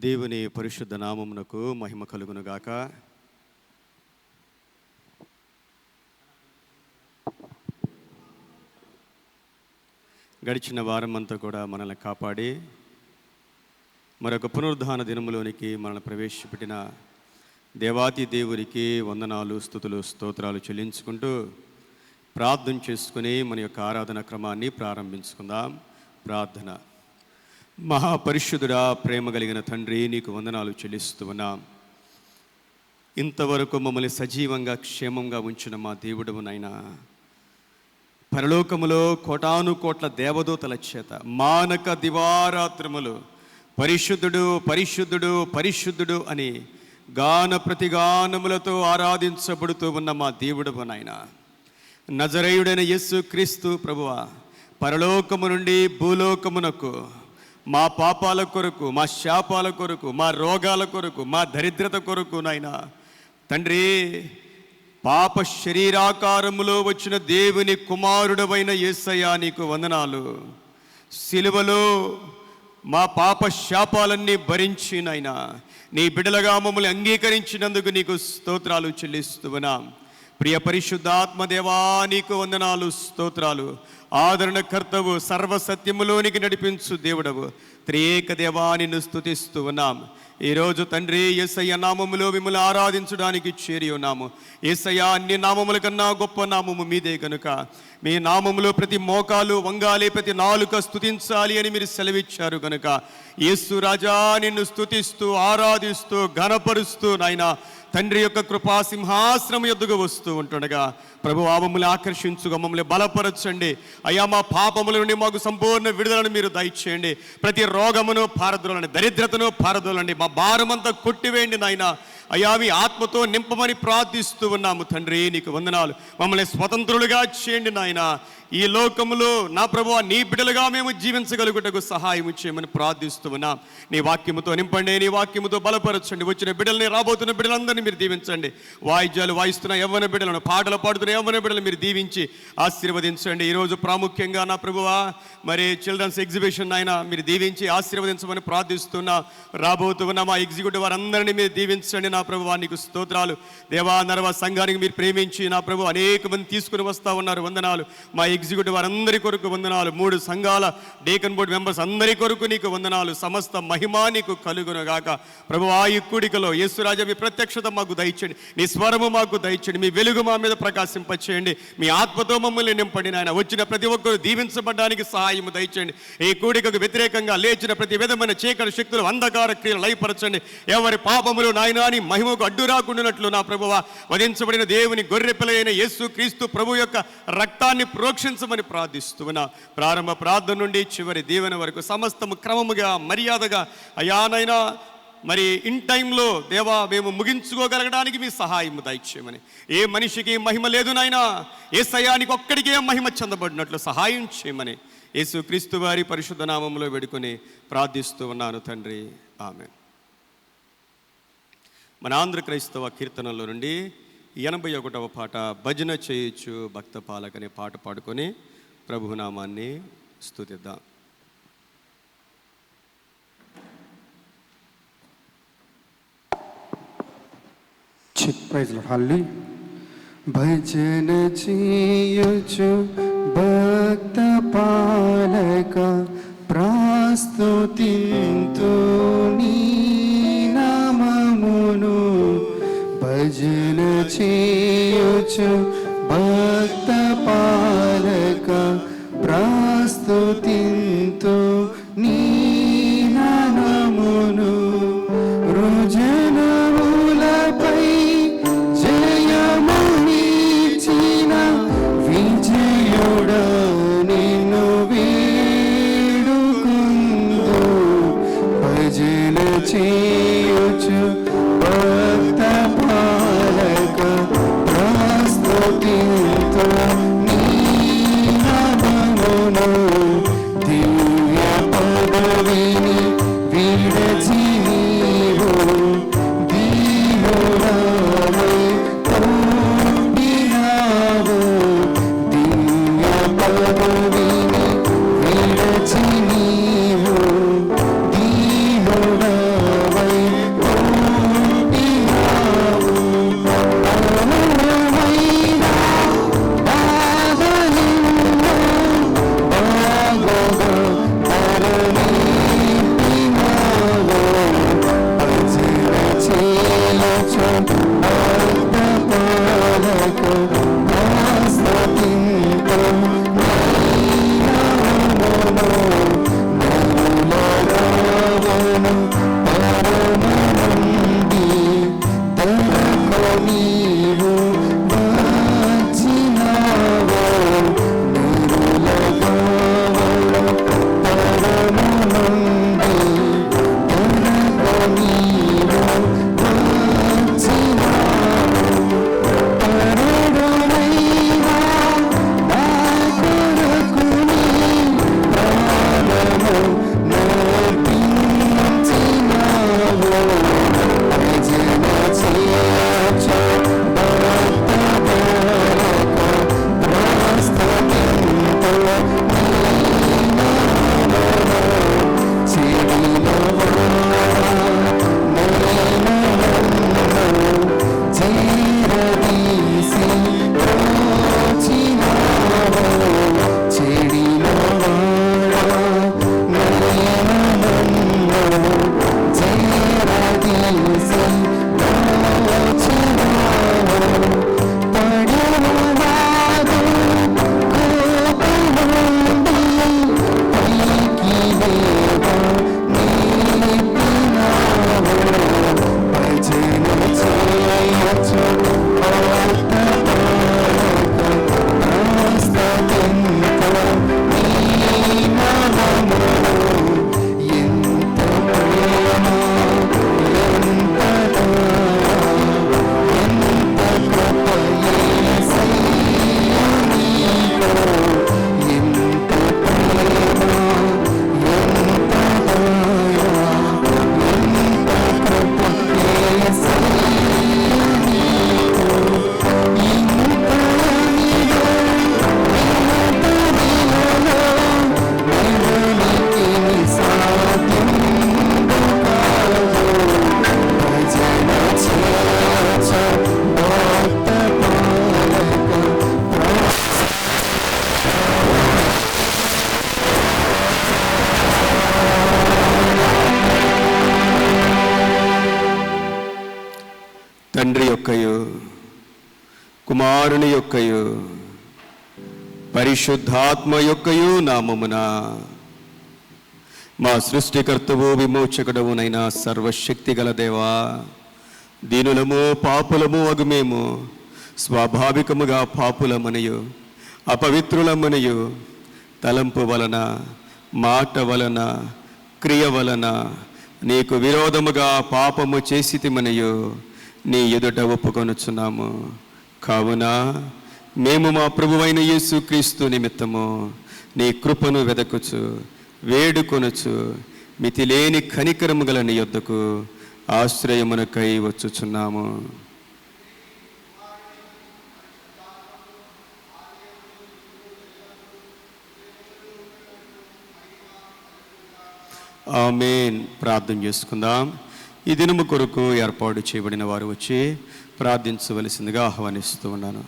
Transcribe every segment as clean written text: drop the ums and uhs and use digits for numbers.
దేవుని పరిశుద్ధ నామమునకు మహిమ కలుగునుగాక. గడిచిన వారమంతా కూడా మనల్ని కాపాడి మరొక పునరుద్ధాన దినములోనికి మనల్ని ప్రవేశపెట్టిన దేవాతి దేవునికి వందనాలు, స్తుతులు, స్తోత్రాలు చెల్లించుకుంటూ ప్రార్థన చేసుకుని మన యొక్క ఆరాధన క్రమాన్ని ప్రారంభించుకుందాం. ప్రార్థన. మహాపరిశుద్ధుడా, ప్రేమ కలిగిన తండ్రి, నీకు వందనాలు చెల్లిస్తూ ఉన్నాం. ఇంతవరకు మమ్మల్ని సజీవంగా క్షేమంగా ఉంచిన మా దేవుడవు నైనా, పరలోకములో కోటాను కోట్ల దేవదూతల చేత మానక దివారాత్రములు పరిశుద్ధుడు పరిశుద్ధుడు పరిశుద్ధుడు అని గాన ప్రతిగానములతో ఆరాధించబడుతూ ఉన్న మా దేవుడవు నాయన, నజరేయుడైన యేసు క్రీస్తు ప్రభువా, పరలోకము నుండి భూలోకమునకు మా పాపాల కొరకు, మా శాపాల కొరకు, మా రోగాల కొరకు, మా దరిద్రత కొరకు నాయన తండ్రి, పాప శరీరాకారములో వచ్చిన దేవుని కుమారుడవైన యేసయ్యా నీకు వందనాలు. సిలువలో మా పాప శాపాలన్నీ భరించి నాయన నీ బిడ్డలుగా మమ్మల్ని అంగీకరించినందుకు నీకు స్తోత్రాలు చెల్లిస్తూ ఉన్నాం. ప్రియ పరిశుద్ధాత్మదేవా, నీకు వందనాలు, స్తోత్రాలు. ఆదరణకర్తవు, సర్వసత్యములోనికి నడిపించు దేవుడవు, త్రియేక దేవా నిన్ను స్తుతిస్తూ ఉన్నాం. ఈరోజు తండ్రి యేసయ్య నామములో మిమ్మల్ని ఆరాధించడానికి చేరి ఉన్నాము. యేసయ్య అన్ని నామముల కన్నా గొప్ప నామము మీదే కనుక మీ నామములో ప్రతి మోకాలు వంగాలి, ప్రతి నాలుక స్తుతించాలి అని మీరు సెలవిచ్చారు కనుక యేసు రాజా నిన్ను స్తుతిస్తూ ఆరాధిస్తూ ఘనపరుస్తూ నాయన తండ్రి యొక్క కృపా సింహాసనం ఎద్దుకు వస్తూ ఉంటుండగా ప్రభువా మమ్మల్ని ఆకర్షించుగా, మమ్మల్ని బలపరచండి అయ్యా. మా పాపముల నుండి మాకు సంపూర్ణ విడుదలను మీరు దయచేయండి. ప్రతి రోగమును పారదోలండి, దరిద్రతను పారదోలండి, మా భారమంతా కొట్టివేయండి నాయన అయ్యా. మీ ఆత్మతో నింపమని ప్రార్థిస్తూ ఉన్నాము తండ్రి, నీకు వందనాలు. మమ్మల్ని స్వతంత్రులుగా చేయండి నాయన. ఈ లోకములో నా ప్రభువా నీ బిడ్డలుగా మేము జీవించగలుగుటకు సహాయం చేయమని ప్రార్థిస్తూ ఉన్నాం. నీ వాక్యముతో నింపండి, నీ వాక్యముతో బలపరచండి. వచ్చిన బిడ్డల్ని, రాబోతున్న బిడ్డలందరినీ మీరు దీవించండి. వాయిద్యాలు వాయిస్తున్న యవ్వన బిడ్డలను, పాటలు పాడుతున్న యవ్వన బిడ్డలు మీరు దీవించి ఆశీర్వదించండి. ఈరోజు ప్రాముఖ్యంగా నా ప్రభువా మరి చిల్డ్రన్స్ ఎగ్జిబిషన్ అయినా మీరు దీవించి ఆశీర్వదించమని ప్రార్థిస్తున్నా. రాబోతున్న మా ఎగ్జిక్యూటివ్ వారందరినీ మీరు దీవించండి నా ప్రభువా, నీకు స్తోత్రాలు. దేవా నరవ సంఘానికి మీరు ప్రేమించి నా ప్రభు అనేక మంది తీసుకుని వస్తూ ఉన్నారు, వందనాలు. మా ఎగ్జిక్యూటివ్ వారందరి కొరకు వందనాలు. 3 సంఘాల డేకన్ బోర్డు మెంబర్స్ అందరి కొరకు నీకు వందనాలు. సమస్త మహిమ నీకు కలుగునుగాక ప్రభువా. ఈ కూడికలో యేసురాజా మీ ప్రత్యక్షత మాకు దయచేయండి, నీ స్వరము మాకు దయచేయండి, మీ వెలుగు మా మీద ప్రకాశింపచేయండి, మీ ఆత్మతో మమ్మల్ని నింపండి నాయన. వచ్చిన ప్రతి ఒక్కరు దీవించబడడానికి సహాయము దయచేయండి. ఈ కూడికకు వ్యతిరేకంగా లేచిన ప్రతి విధమైన చీకటి శక్తులు, అంధకార క్రియలు లయపరచండి. ఎవరి పాపములు నాయనాని మహిమకు అడ్డు రాకుండానట్లు నా ప్రభువా వధించబడిన దేవుని గొర్రె పిల్లైన యేసు క్రీస్తు ప్రభు యొక్క రక్తాన్ని ప్రోక్షించమని ప్రార్థిస్తున్నా. ప్రారంభ ప్రార్థన నుండి చివరి దీవెన వరకు సమస్తము క్రమముగా మర్యాదగా అయానైనా మరి ఇన్ టైంలో దేవా మేము ముగించుకోగలగడానికి మీ సహాయం దయచేయమని. ఏ మనిషికి మహిమ లేదు నాయనా, యేసయ్యానికి ఒక్కడికే మహిమ చెందబడినట్లు సహాయం చేయమని యేసు క్రీస్తు వారి పరిశుద్ధ నామములో వేడుకొని ప్రార్థిస్తూ ఉన్నాను తండ్రి, ఆమేన్. మన ఆంధ్ర క్రైస్తవ కీర్తనలో నుండి 81వ పాట భజన చేయొచ్చు భక్త పాలక అనే పాట పాడుకొని ప్రభునామాన్ని స్తుతిద్దాం. భజన చేయొచ్చు భక్త పాలక ప్రాస్తుతింతు నీ నామమును. భజన చేయొచ్చు భక్త పాలక ప్రాస్తుతింతు నీ నామమును. రుజనములపై జయమునిచిన విజయుడా నిన్ను వేడుకుందు. భజన చేయొచ్చు భక్త పాలక ప్రాస్తుతింతు నీ నామమును. దివ్య పదవిని విడచి నీవు దీనురాలై తోడినావు. దివ్య పదవిని విడచి నీవు దీనురాలై కుమారుని యొక్కయు పరిశుద్ధాత్మ యొక్కయు నామమున. మా సృష్టికర్తవు విమోచకుడవునైనా సర్వశక్తి గల దేవా, దీనులము పాపులము అగుమేము స్వాభావికముగా పాపులమనియు అపవిత్రులమనియు తలంపు వలన, మాట వలన, క్రియ వలన నీకు విరోధముగా పాపము చేసితిమనియు నీ ఎదుట ఒప్పుకొనుచున్నాము. కావున మేము మా ప్రభువైన యేసుక్రీస్తు నిమిత్తము నీ కృపను వెదకుచు వేడుకొనుచు మితిలేని కనికరము గల నీ యొద్దకు ఆశ్రయమునకై వచ్చుచున్నాము. ఆమేన్. ప్రార్థన చేసుకుందాం. ఈ దినము కొరకు ఏర్పాటు చేయబడిన వారు వచ్చి ప్రార్థించవలసిందిగా ఆహ్వానిస్తూ ఉన్నాను.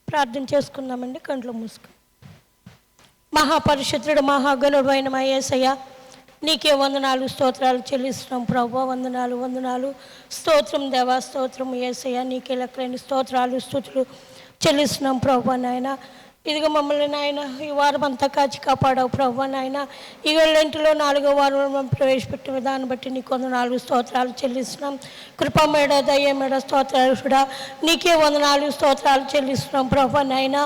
ప్రార్థన చేసుకుందామండి. కంట్లో మూసుకొని. మహాపరిశుద్ధుడు మహాగణుడు అయిన మా యేసయ్య, నీకే వందనాలు స్తోత్రాలు చెల్లిస్తున్నాం ప్రభా. వందనాలు స్తోత్రం దేవా, స్తోత్రం యేసయ్య. నీకే లెక్కలేని స్తోత్రాలు స్తుతులు చెల్లిస్తున్నాం ప్రభా. నాయన ఇదిగో మమ్మల్ని నాయన ఈ వారం అంతా కాచి కాపాడావు ప్రభా. నాయన ఈ ఇంటిలో 4వ వారం ప్రవేశపెట్టిన విధానం బట్టి నీకు వందనాలు స్తోత్రాలు చెల్లిస్తున్నాం. కృపమేడ దయ్యమేడ స్తోత్రాలుడా, నీకే వందనాలు స్తోత్రాలు చెల్లిస్తున్నాం ప్రభా. నాయన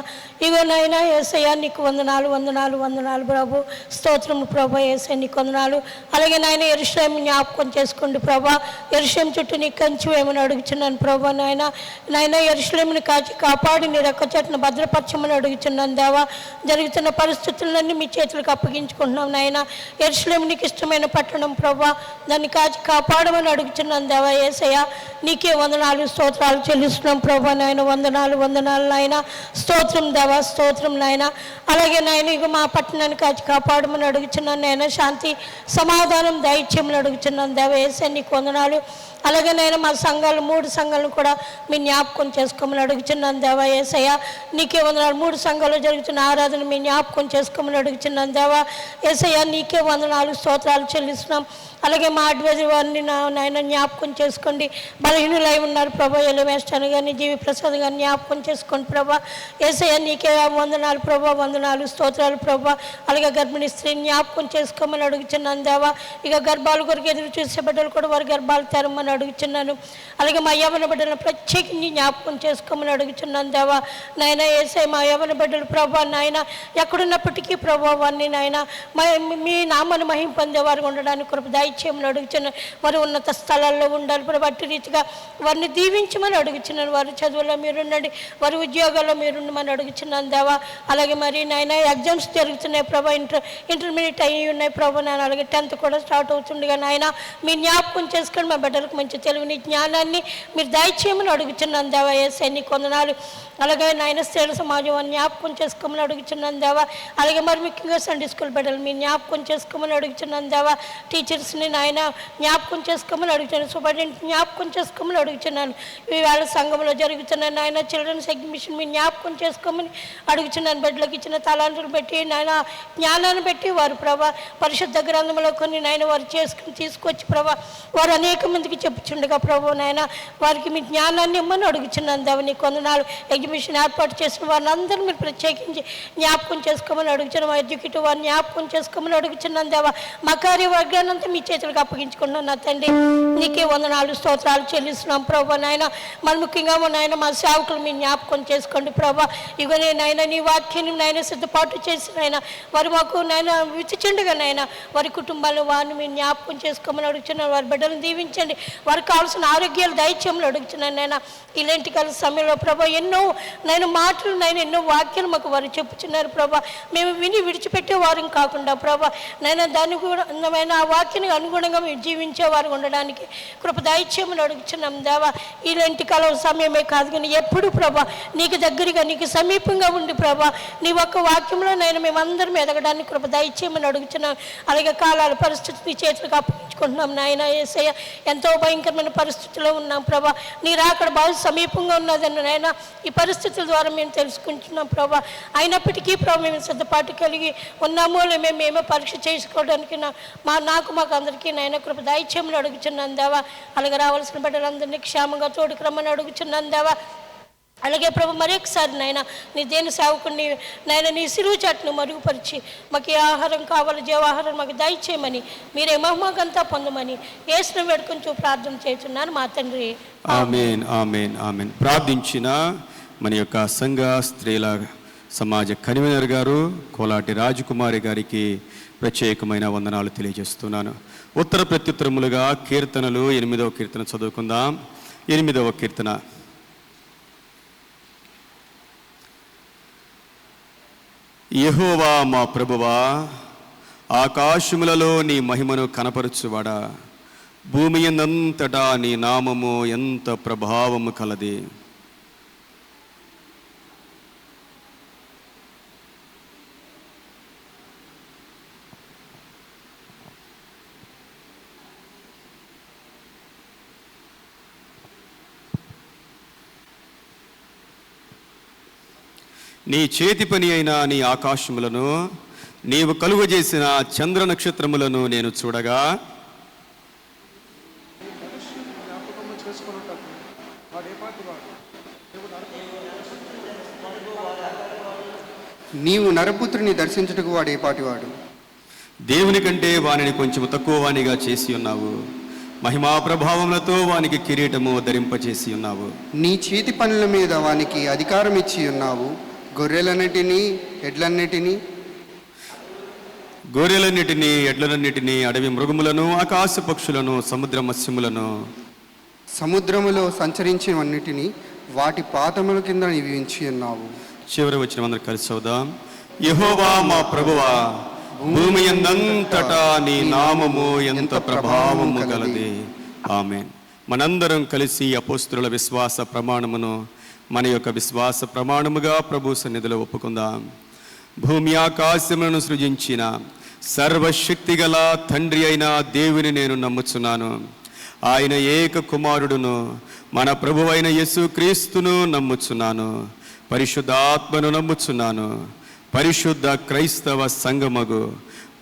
ఇగో నాయన యేసయ్య, నీకు వందనాలు ప్రభు. స్తోత్రం ప్రభా. యేసయ్య నీకు వందనాలు. అలాగే నాయన యెరూషలేము జ్ఞాపకం చేసుకోండి ప్రభా. యెరూషలేము చుట్టూ నీ కంచి వేయమని అడుగుచున్నాను ప్రభా. నాయన యెరూషలేముని కాచి కాపాడి నీ రెక్క చెట్టును భద్రపరచమని అడుగుచున్నాను దేవా. జరుగుతున్న పరిస్థితులన్నీ మీ చేతులకు అప్పగించుకుంటున్నాం నాయన. యెరూషలేము నీకు ఇష్టమైన పట్టణం ప్రభా, దాన్ని కాచి కాపాడమని అడుగుచున్నాను దేవా. యేసయ్య నీకే వందనాలు స్తోత్రాలు చెల్లిస్తున్నాం ప్రభా. నాయన వందనాలు నాయన. స్తోత్రం దేవా, స్తోత్రం నాయన. అలాగే నాయన ఇక మా పట్టణాన్ని కాచి కాపాడమని అడుగుచున్నాను నాయన. శాంతి సమాధానం దయచేయమని అడుగుచున్నాను దేవా. యేసయ్య నీకు వందనాలు. అలాగే నేను మా సంఘాలు 3 సంఘాలను కూడా మీ జ్ఞాపకం చేసుకోమని అడుగుచున్నాను దేవా. యేసయ్య నీకే వందనాలు. 3 సంఘాల్లో జరుగుతున్న ఆరాధన మీ జ్ఞాపకం చేసుకోమని అడుగుచున్నాను దేవా. యేసయ్య నీకే వందనాలు స్తోత్రాలు చెల్లిస్తున్నాం. అలాగే మా అడ్వైజర్ వారిని నాయన జ్ఞాపకం చేసుకోండి. బలహీనులై ఉన్నారు ప్రభా. ఎలిమేస్టాన్ కానీ జీవి ప్రసాద్ గారిని జ్ఞాపకం చేసుకోండి ప్రభా. యేసయ్య నీకే వందనాలు ప్రభా. వందనాలు స్తోత్రాలు ప్రభా. అలాగే గర్భిణీ స్త్రీని జ్ఞాపకం చేసుకోమని అడుగుచున్నాను దేవా. ఇక గర్భాల కొరకు ఎదురు చూసే బిడ్డలు కూడా వారి గర్భాలు తెరమని అడుగుచున్నాను. అలాగే మా యవ్వన బిడ్డలను ప్రత్యేకించి జ్ఞాపకం చేసుకోమని అడుగుచున్నాను దేవా. నాయన యేసయ్య మా యవ్వన బిడ్డలు ప్రభా నాయన ఎక్కడున్నప్పటికీ ప్రభా వారిని నాయన మీ నామాన్ని మహిమ పొందేవారు ఉండడానికి కృప దయచేయమని అడుగుచున్నాను. వారు ఉన్నత స్థలాల్లో ఉండాలి ప్రభా. అట్టి రీతిగా వారిని దీవించమని అడుగుచున్నాను. వారి చదువులో మీరుండండి, వారి ఉద్యోగాల్లో మీరుండమని అడుగుచున్నాను దేవా. అలాగే మరి నాయన ఎగ్జామ్స్ జరుగుతున్నాయి ప్రభా. ఇంటర్మీడియట్ అయ్యి ఉన్నాయి ప్రభా. నాయన అలాగే 10th కూడా స్టార్ట్ అవుతుండగా నాయన మీ జ్ఞాపకం చేసుకొని మా బిడ్డలకు మంచి తెలివిని జ్ఞానాన్ని మీరు దయచేయమని అడుగుచున్నాను దేవా. యేసయ్య నీకు వందనాలు. అలాగే నాయన స్త్రీల సమాజం అని జ్ఞాపకం చేసుకోమని అడుగుచున్నాను దేవా. అలాగే మరి ముఖ్యంగా సండే స్కూల్ బిడ్డలు మీరు జ్ఞాపకం చేసుకోమని అడుగుచున్నాను దేవా. టీచర్స్ని నాయన జ్ఞాపకం చేసుకోమని అడుగుతున్నాను. సూపరింటెండెంట్ జ్ఞాపకం చేసుకోమని అడుగుతున్నాను. ఈవేళ సంఘంలో జరుగుతున్న నాయన చిల్డ్రన్స్ ఎగ్జిబిషన్ మీ జ్ఞాపకం చేసుకోమని అడుగుతున్నాను. బిడ్డలకు ఇచ్చిన తలాంతులు పెట్టి నాయన జ్ఞానాన్ని పెట్టి వారు ప్రభా పరిశుద్ధ గ్రంథంలో కొన్ని నాయన వారు చేసుకుని తీసుకొచ్చి ప్రభా వారు అనేక మందికి చెప్పుచుండగా ప్రభు నాయన వారికి మీ జ్ఞానాన్ని ఇమ్మని అడుగుచున్నాను దేవా. నీకు వందనాలు. ఎగ్జిబిషన్ ఏర్పాటు చేసిన వారిని అందరూ మీరు ప్రత్యేకించి జ్ఞాపకం చేసుకోమని అడుగుతున్నాం. మా ఎడ్యుకేటివ్ వారిని జ్ఞాపకం చేసుకోమని అడుగుతున్నాను దేవా. మా కార్యవర్గాన్ని అంతా మీ చేతులకు అప్పగించుకున్నాను నా తండ్రి. నీకే వందనాలు స్తోత్రాలు చెల్లిస్తున్నాం ప్రభా. నాయన మరి ముఖ్యంగా నాయన మా సేవకులు మీ జ్ఞాపకం చేసుకోండి ప్రభా. ఇగో నాయన నీ వాక్యాన్ని నాయన సిద్ధపాటు చేసి నాయన వారు మాకు నాయన విచ్చుచుండగా నాయన వారి కుటుంబాలను వారిని మీ జ్ఞాపకం చేసుకోమని అడుగుతున్నాను. వారి బిడ్డలను దీవించండి. వారికి కావాల్సిన ఆరోగ్యాలు దయచేయమని అడుగుతున్నాను నాయన. ఇలాంటి కాల సమయంలో ప్రభా ఎన్నో నేను మాటలు నేను ఎన్నో వాక్యాలు మాకు వారు చెప్పుచున్నారు ప్రభా. మేము విని విడిచిపెట్టే వారం కాకుండా ప్రభా నేను దాన్ని కూడా అందమైన ఆ వాక్యానికి అనుగుణంగా మేము జీవించే వారు ఉండడానికి కృప దయచేయమని అడుగుచున్నాం దేవా. ఇలాంటి కాలం సమయమే కాదు కానీ ఎప్పుడు ప్రభా నీకు దగ్గరగా నీకు సమీపంగా ఉండి ప్రభా నీ ఒక్క వాక్యంలో నేను మేమందరం ఎదగడానికి కృప దయచేయమని అడుగుచున్నాం. అలాగే కాలాల పరిస్థితి నీ చేతులకు అప్పగించుకుంటున్నాం నాయన. యేసయ్య ఎంతో భయంకరమైన పరిస్థితిలో ఉన్నాం ప్రభా. నీ రాకడ బాగా సమీపంగా ఉన్నదని నాయన ఈ పరిస్థితుల ద్వారా మేము తెలుసుకుంటున్నాం ప్రభా. అయినప్పటికీ ప్రభా మేము సిద్ధపాటు కలిగి ఉన్నామో మేమేమో పరీక్ష చేసుకోవడానికి నాకు మాకు అందరికీ నాయన కృప దయచేయమని అడుగుచున్నాను దేవా. అలాగే రావాల్సిన బిడ్డలందరినీ క్షేమంగా తోడుకు రమ్మని అడుగుచున్నాను దేవా. అలాగే ప్రభు మరొకసారి నాయన నీ దేని సేవకుని నాయన నీ సిలువు చాటును మరుగుపరిచి మాకు ఏ ఆహారం కావాలో జీవాహారం మాకు దయచేయమని మీరే మహిమగంతా పొందమని యేసును వేడుకొంచు ప్రార్థన చేస్తున్నాను మా తండ్రి. ఆమేన్ ఆమేన్ ఆమేన్. ప్రార్థించిన మన యొక్క సంఘ స్త్రీల సమాజ కన్వీనర్ గారు కోలాటి రాజకుమారి గారికి ప్రత్యేకమైన వందనాలు తెలియజేస్తున్నాను. ఉత్తర ప్రత్యుత్తరములుగా కీర్తనలు 8వ కీర్తన చదువుకుందాం. 8వ కీర్తన. యెహోవా మా ప్రభువా, ఆకాశములలో నీ మహిమను కనపరచువాడా, భూమి యందంతటా నీ నామము ఎంత ప్రభావము కలది. నీ చేతి పని అయిన నీ ఆకాశములను, నీవు కలుగజేసిన చంద్ర నక్షత్రములను నేను చూడగా, నీవు నరపుత్రుని దర్శించుటకు వాడు ఏపాటివాడు? దేవుని కంటే వానిని కొంచెం తక్కువ వానిగా చేసి ఉన్నావు. మహిమా ప్రభావములతో వానికి కిరీటము ధరింపచేసి ఉన్నావు. నీ చేతి పనుల మీద వానికి అధికారం ఇచ్చి ఉన్నావు. గొర్రెలన్నిటినీ ఎడ్లన్నిటినీ అడవి మృగములను ఆకాశ పక్షులను సముద్ర మత్స్యములను సముద్రములో సంచరించినవన్నిటినీ వాటి పాదముల కింద నివించి ఉన్నావు. చివరి వచ్చిన అందరూ కలిసి చదువుదాం. యెహోవా మా ప్రభువా, భూమి యందంతటా నీ నామము ఎంత ప్రభావము గలది. ఆమేన్. మనందరం కలిసి అపోస్తలుల విశ్వాస ప్రమాణమును మన యొక్క విశ్వాస ప్రమాణముగా ప్రభు సన్నిధిలో ఒప్పుకుందాం. భూమి ఆకాశములను సృజించిన సర్వశక్తి గల తండ్రి అయిన దేవుని నేను నమ్ముచున్నాను. ఆయన ఏక కుమారుడును మన ప్రభువైన యేసుక్రీస్తును నమ్ముచున్నాను. పరిశుద్ధాత్మను నమ్ముచున్నాను. పరిశుద్ధ క్రైస్తవ సంఘమగు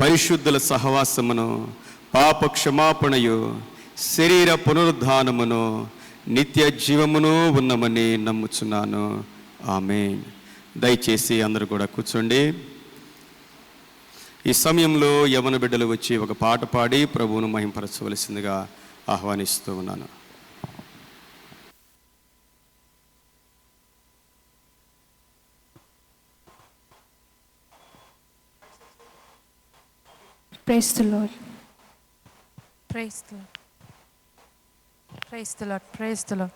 పరిశుద్ధుల సహవాసమును, పాప క్షమాపణయు, శరీర పునరుద్ధానమును, నిత్య జీవమును ఉన్నమని నమ్ముచున్నాను. ఆమేన్. దయచేసి అందరూ కూడా కూర్చోండి. ఈ సమయంలో యవన బిడ్డలు వచ్చి ఒక పాట పాడి ప్రభువును మహింపరచవలసిందిగా ఆహ్వానిస్తూ ఉన్నాను. Praise the Lord. Praise the Lord. Praise the Lord. Praise the Lord.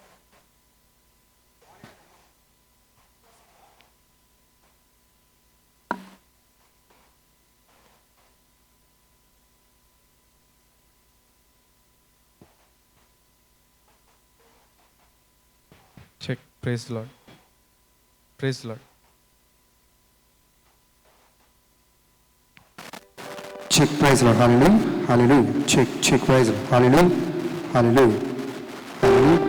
Check. Praise the Lord. Praise the Lord. Check, praise Lord. Hallelujah. Hallelujah. Check, praise Lord. Hallelujah. Hallelujah. Hallelujah.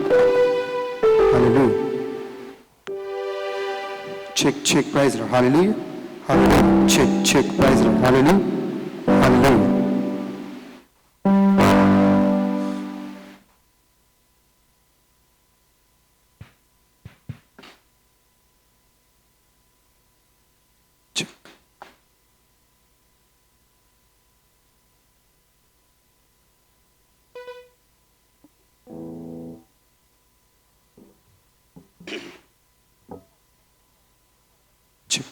Hallelujah. Check, praise Lord. Hallelujah. Hallelujah. Check, praise Lord. Hallelujah. Hallelujah. Check. Check.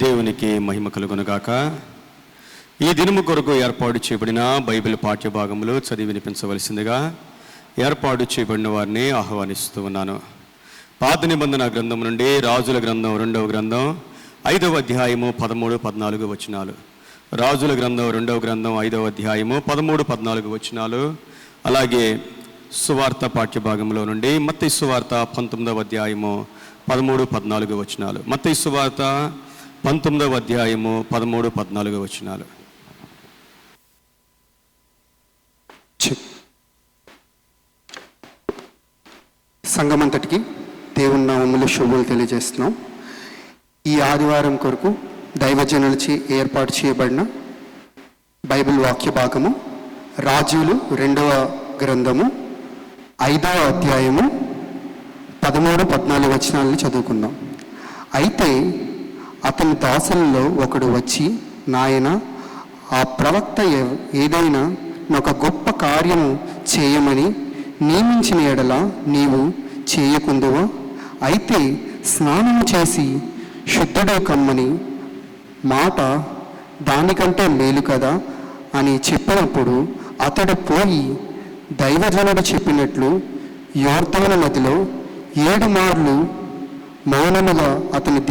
దేవునికి మహిమ కలుగునుగాక. ఈ దినము కొరకు ఏర్పాటు చేయబడిన Bible పాఠ్యభాగములు చదివి వినిపించవలసిందిగా ఏర్పాటు చేయబడిన వారిని ఆహ్వానిస్తూ ఉన్నాను. పాత నిబంధన గ్రంథం నుండి రాజుల గ్రంథం 2వ గ్రంథం 5వ అధ్యాయము 13-14 వచనాలు. రాజుల గ్రంథం 2వ గ్రంథం 5వ అధ్యాయము 13-14 వచనాలు. అలాగే సువార్త పాఠ్యభాగంలో నుండి మత్తయి సువార్త 19వ అధ్యాయము 13-14 వచనాలు. మత్తయి సువార్త 19వ అధ్యాయము 13-14 వచనాలు. సంఘమంతటికి దేవుని నామములో శుభములు తెలియజేస్తున్నాం. ఈ ఆదివారం కొరకు దైవజనులచే ఏర్పాటు చేయబడిన బైబిల్ వాక్య భాగము రాజులు 2వ గ్రంథము 5వ అధ్యాయము 13-14 వచనాలను చదువుకుందాం. అయితే అతని దాసులలో ఒకడు వచ్చి, నాయన, ఆ ప్రవక్త ఏదైనా ఒక గొప్ప కార్యము చేయమని నియమించిన ఎడల నీవు చేయకుందువా? అయితే స్నానము చేసి శుద్ధుడు కమ్మని మాట దానికంటే మేలు కదా అని చెప్పినప్పుడు అతడు పోయి దైవజనుడు చెప్పినట్లు యోర్దాను నదిలో 7 మార్లు మౌనముగా అతని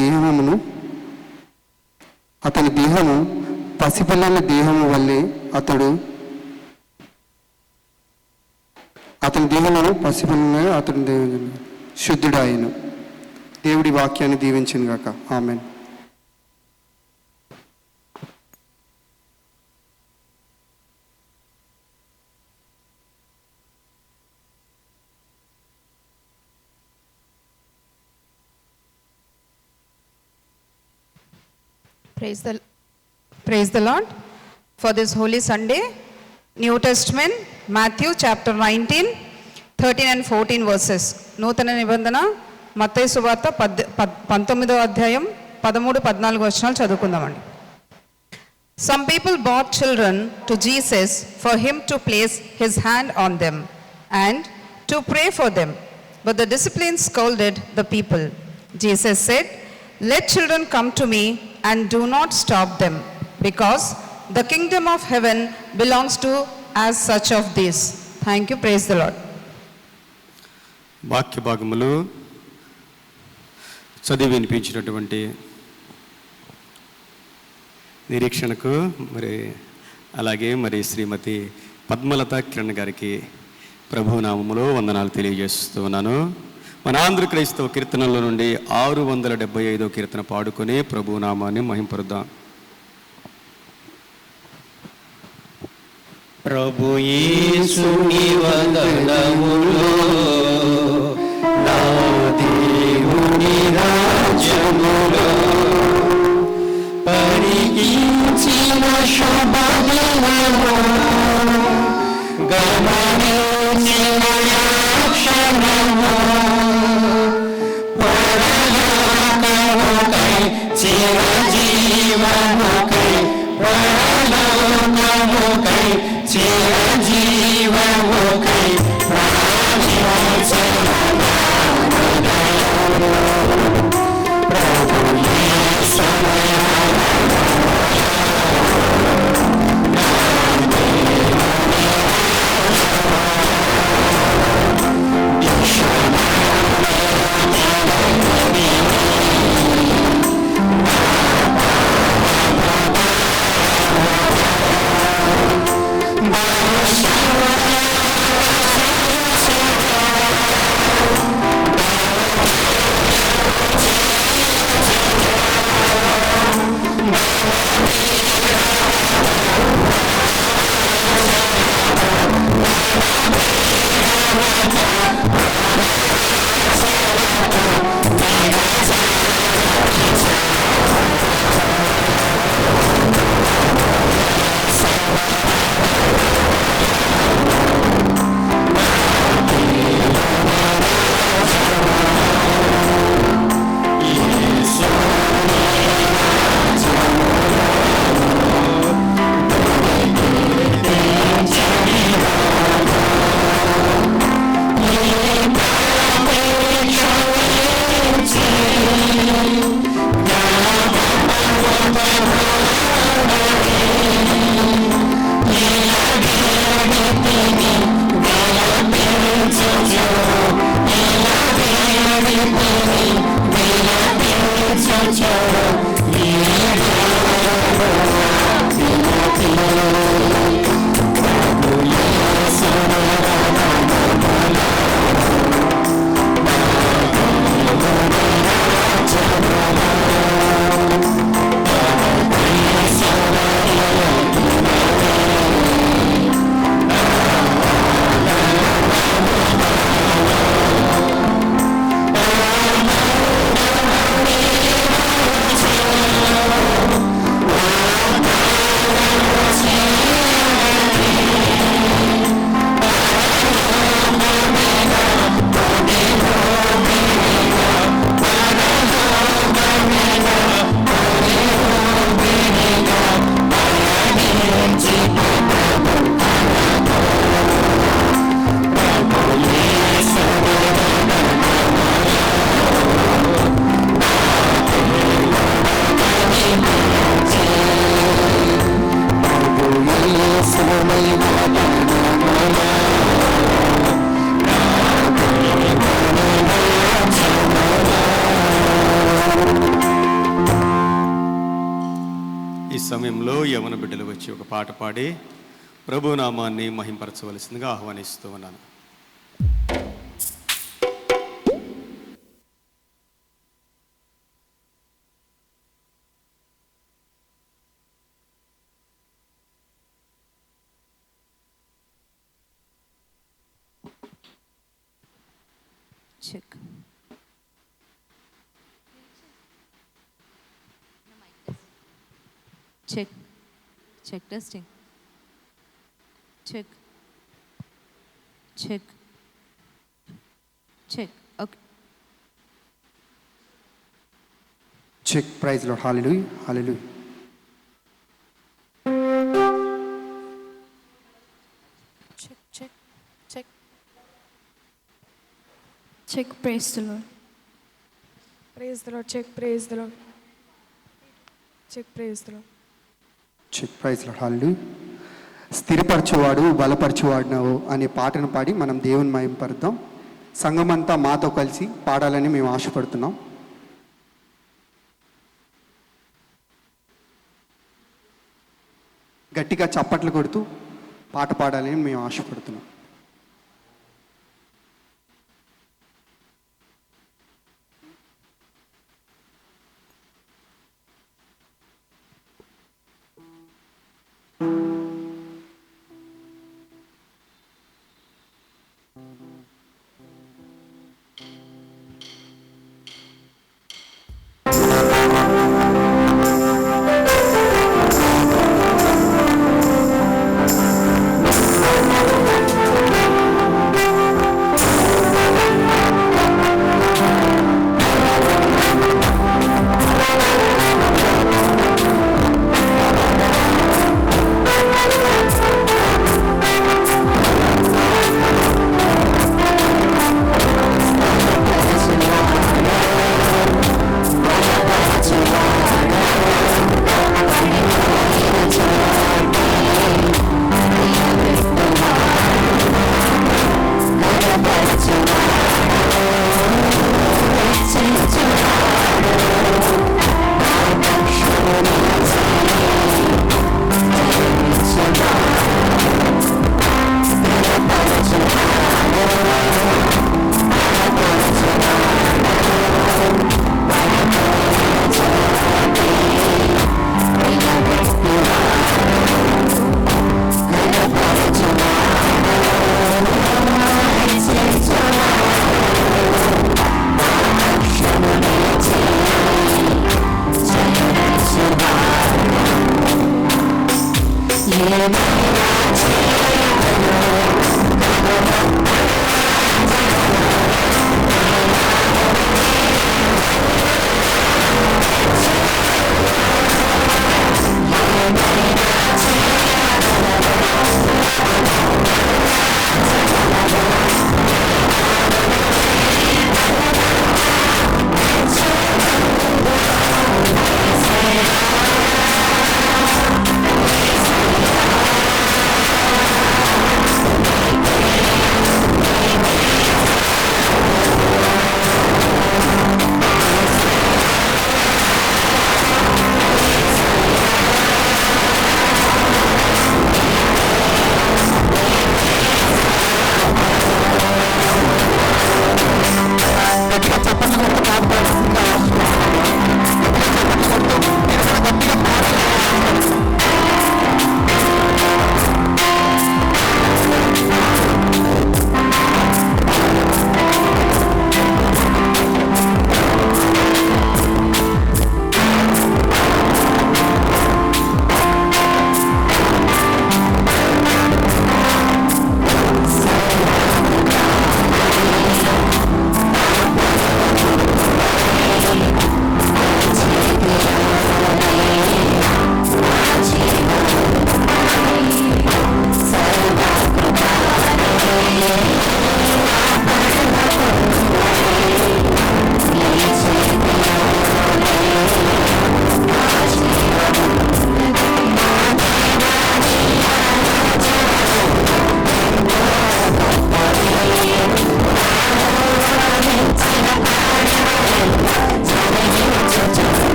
దేహము పసిపిల్లల దేహము వల్లే అతని దేహము శుద్ధుడాయను. దేవుడి వాక్యాన్ని దీవించును గాక. ఆమేన్. Praise the Lord. For this Holy Sunday, New Testament, Matthew chapter 19, 13 and 14 verses. నూతన నిబంధన మత్తయి సువార్త 19వ అధ్యాయం 13-14 వచనాలు చదువుకుందామండి. Some people brought children to Jesus for him to place his hand on them and to pray for them. But the disciples scolded the people. Jesus said, "Let children come to me and do not stop them, because the kingdom of heaven belongs to as such of these." Thank you. Praise the Lord. వాక్య భాగములు చదివి వినిపించినటువంటి నిరీక్షణకు అలాగే శ్రీమతి పద్మలత కిరణ్ గారికి ప్రభునామములో వందనాలు తెలియజేస్తూ ఉన్నాను. మన ఆంధ్ర క్రైస్తవ కీర్తనల నుండి 675వ కీర్తన పాడుకొని ప్రభునామాన్ని మహింపరుద్దాం. ప్రభు యేసుని వందనములో నా దేవుని రాజ్యములో పరికించిన శుభదినము గమనించిన క్షణము పరలోకముకై చిరజీవముకై పరలోకముకై చిరజీవముకై ప్రభు యేసుని సమయంలో యవన బిడ్డలు వచ్చి ఒక పాట పాడి ప్రభునామాన్ని మహింపరచవలసిందిగా ఆహ్వానిస్తూ ఉన్నాను. Check check check testing check check check okay check. Praise lord. Hallelujah. Hallelujah. Check check check Check, praise the Lord. Praise the Lord. Check, praise the Lord. Check, praise the Lord. Check. Praise lord. హల్లెలూయా. స్థిరపరచువాడు బలపరచువాడు అనే పాటను పాడి మనం దేవుని మహిమపరుద్దాం. సంఘమంతా మాతో కలిసి పాడాలని మేము ఆశపడుతున్నాం. గట్టిగా చప్పట్లు కొడుతూ పాట పాడాలని మేము ఆశపడుతున్నాం. Praise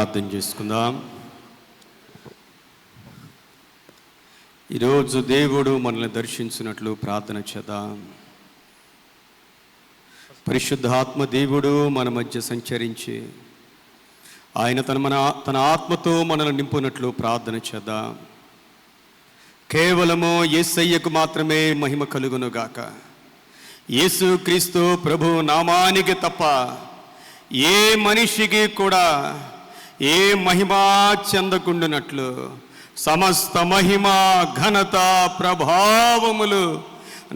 ప్రార్థన చేసుకుందాం. ఈరోజు దేవుడు మనల్ని దర్శించినట్లు ప్రార్థన చేద్దాం. పరిశుద్ధాత్మ దేవుడు మన మధ్య సంచరించి ఆయన తన ఆత్మతో మనల్ని నింపునట్లు ప్రార్థన చేద్దాం. కేవలము యేసయ్యకు మాత్రమే మహిమ కలుగునుగాక. యేసు క్రీస్తు ప్రభు నామానికి తప్ప ఏ మనిషికి కూడా ఏ మహిమ చెందకుండునట్లు సమస్త మహిమ ఘనత ప్రభావములు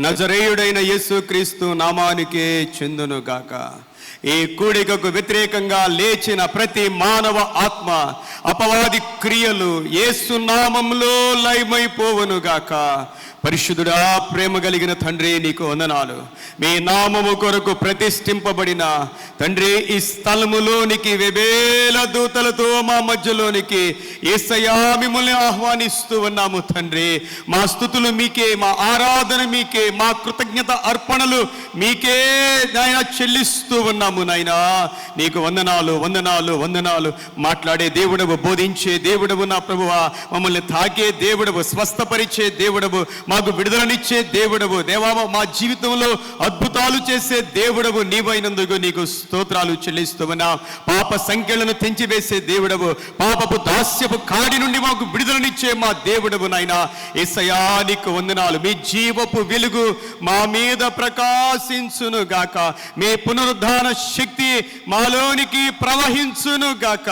నజరేయుడైన యేసుక్రీస్తు నామానికే చెందునుగాక. ఈ కూడికకు వ్యతిరేకంగా లేచిన ప్రతి మానవ ఆత్మ అపవాది క్రియలు యేసు నామములో లయమైపోవునుగాక. పరిశుద్ధుడా, ప్రేమ కలిగిన తండ్రి, నీకు వందనాలు. మీ నామము కొరకు ప్రతిష్ఠింపబడిన తండ్రి, ఈ స్థలములోనికి వేవేల దూతలతో మా మధ్యలోనికి యేసయ్యా మిమ్మల్ని ఆహ్వానిస్తూ ఉన్నాము తండ్రి. మా స్తుతులు మీకే, మా ఆరాధన మీకే, మా కృతజ్ఞత అర్పణలు మీకే నాయన చెల్లిస్తూ ఉన్నాము నాయనా. నీకు వందనాలు, వందనాలు, వందనాలు. మాట్లాడే దేవుడవు, బోధించే దేవుడవు నా ప్రభువా, మమ్మల్ని తాకే దేవుడవు, స్వస్థపరిచే దేవుడవు, మాకు విడుదలనిచ్చే దేవుడవు దేవా, మా జీవితంలో అద్భుతాలు చేసే దేవుడవు నీవైనందుకు నీకు స్తోత్రాలు చెల్లిస్తున్నా. పాప సంఖ్యలను తెంచివేసే దేవుడవు, పాపపు దాస్యపు కాడి నుండి మాకు విడుదలనిచ్చే మా దేవుడవు నాయనా. యేసయ్యా నీకు వందనాలు. మీ జీవపు వెలుగు మా మీద ప్రకాశించును గాక. మీ పునరుద్ధాన శక్తి మాలోనికి ప్రవహించును గాక.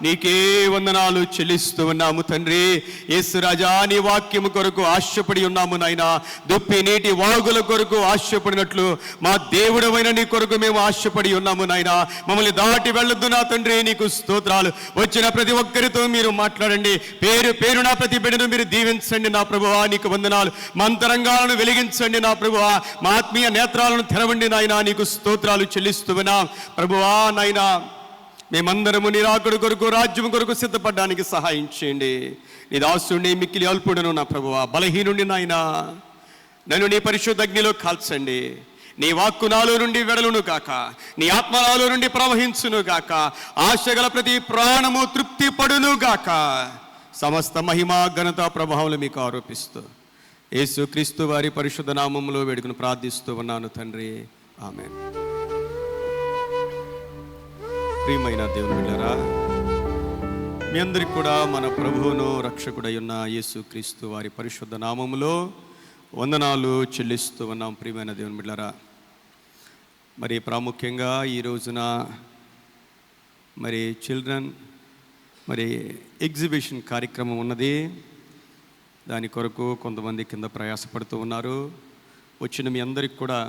నీకే వందనాలు చెల్లిస్తూ ఉన్నాము తండ్రి. యేసు రాజా, నీ వాక్యము కొరకు ఆశపడి ఉన్నాము నాయనా. దుప్పి నీటి వాగుల కొరకు ఆశపడినట్లు మా దేవుడవైన నీ కొరకు మేము ఆశపడి ఉన్నాము నాయనా. మమ్మల్ని దాటి వెళ్ళొద్దు నా తండ్రి. నీకు స్తోత్రాలు. వచ్చిన ప్రతి ఒక్కరితో మీరు మాట్లాడండి. పేరు పేరున ప్రతి బిడ్డను మీరు దీవించండి నా ప్రభువా. నీకు వందనాలు. మా అంతరంగాలను వెలిగించండి నా ప్రభువా. మా ఆత్మీయ నేత్రాలను తెరవండి నాయనా. నీకు స్తోత్రాలు చెల్లిస్తున్నా ప్రభువా. నాయనా, మేమందరము నీ రాకడ కొరకు, రాజ్యం కొరకు సిద్ధపడడానికి సహాయం చేయండి. నీ దాసుని మిక్కిలి అల్పుడను నా ప్రభువా, బలహీనుండి నాయనా. నన్ను నీ పరిశుద్ధ అగ్నిలో కాల్చండి. నీ వాక్కు నాలో నుండి వెడలును గాక. నీ ఆత్మ నాలో నుండి ప్రవహించును గాక. ఆశగల ప్రతి ప్రాణము తృప్తి పడును గాక. సమస్త మహిమ ఘనత ప్రభావాలు మీకు ఆరోపిస్తూ యేసు క్రీస్తు వారి పరిశుద్ధ నామములో వేడుకను ప్రార్థిస్తూ ఉన్నాను తండ్రి. ఆమేన్. ప్రియమైన దేవుని బిడ్డలారా, మీ అందరికి కూడా మన ప్రభువును రక్షకుడై ఉన్న యేసు క్రీస్తు వారి పరిశుద్ధ నామములో వందనాలు చెల్లిస్తూ ఉన్నాం. ప్రియమైన దేవుని బిడ్డలారా, మరి ప్రాముఖ్యంగా ఈ రోజున మరి చిల్డ్రన్ ఎగ్జిబిషన్ కార్యక్రమం ఉన్నది. దాని కొరకు కొంతమంది కింద ప్రయాసపడుతూ ఉన్నారు. వచ్చిన మీ అందరికి కూడా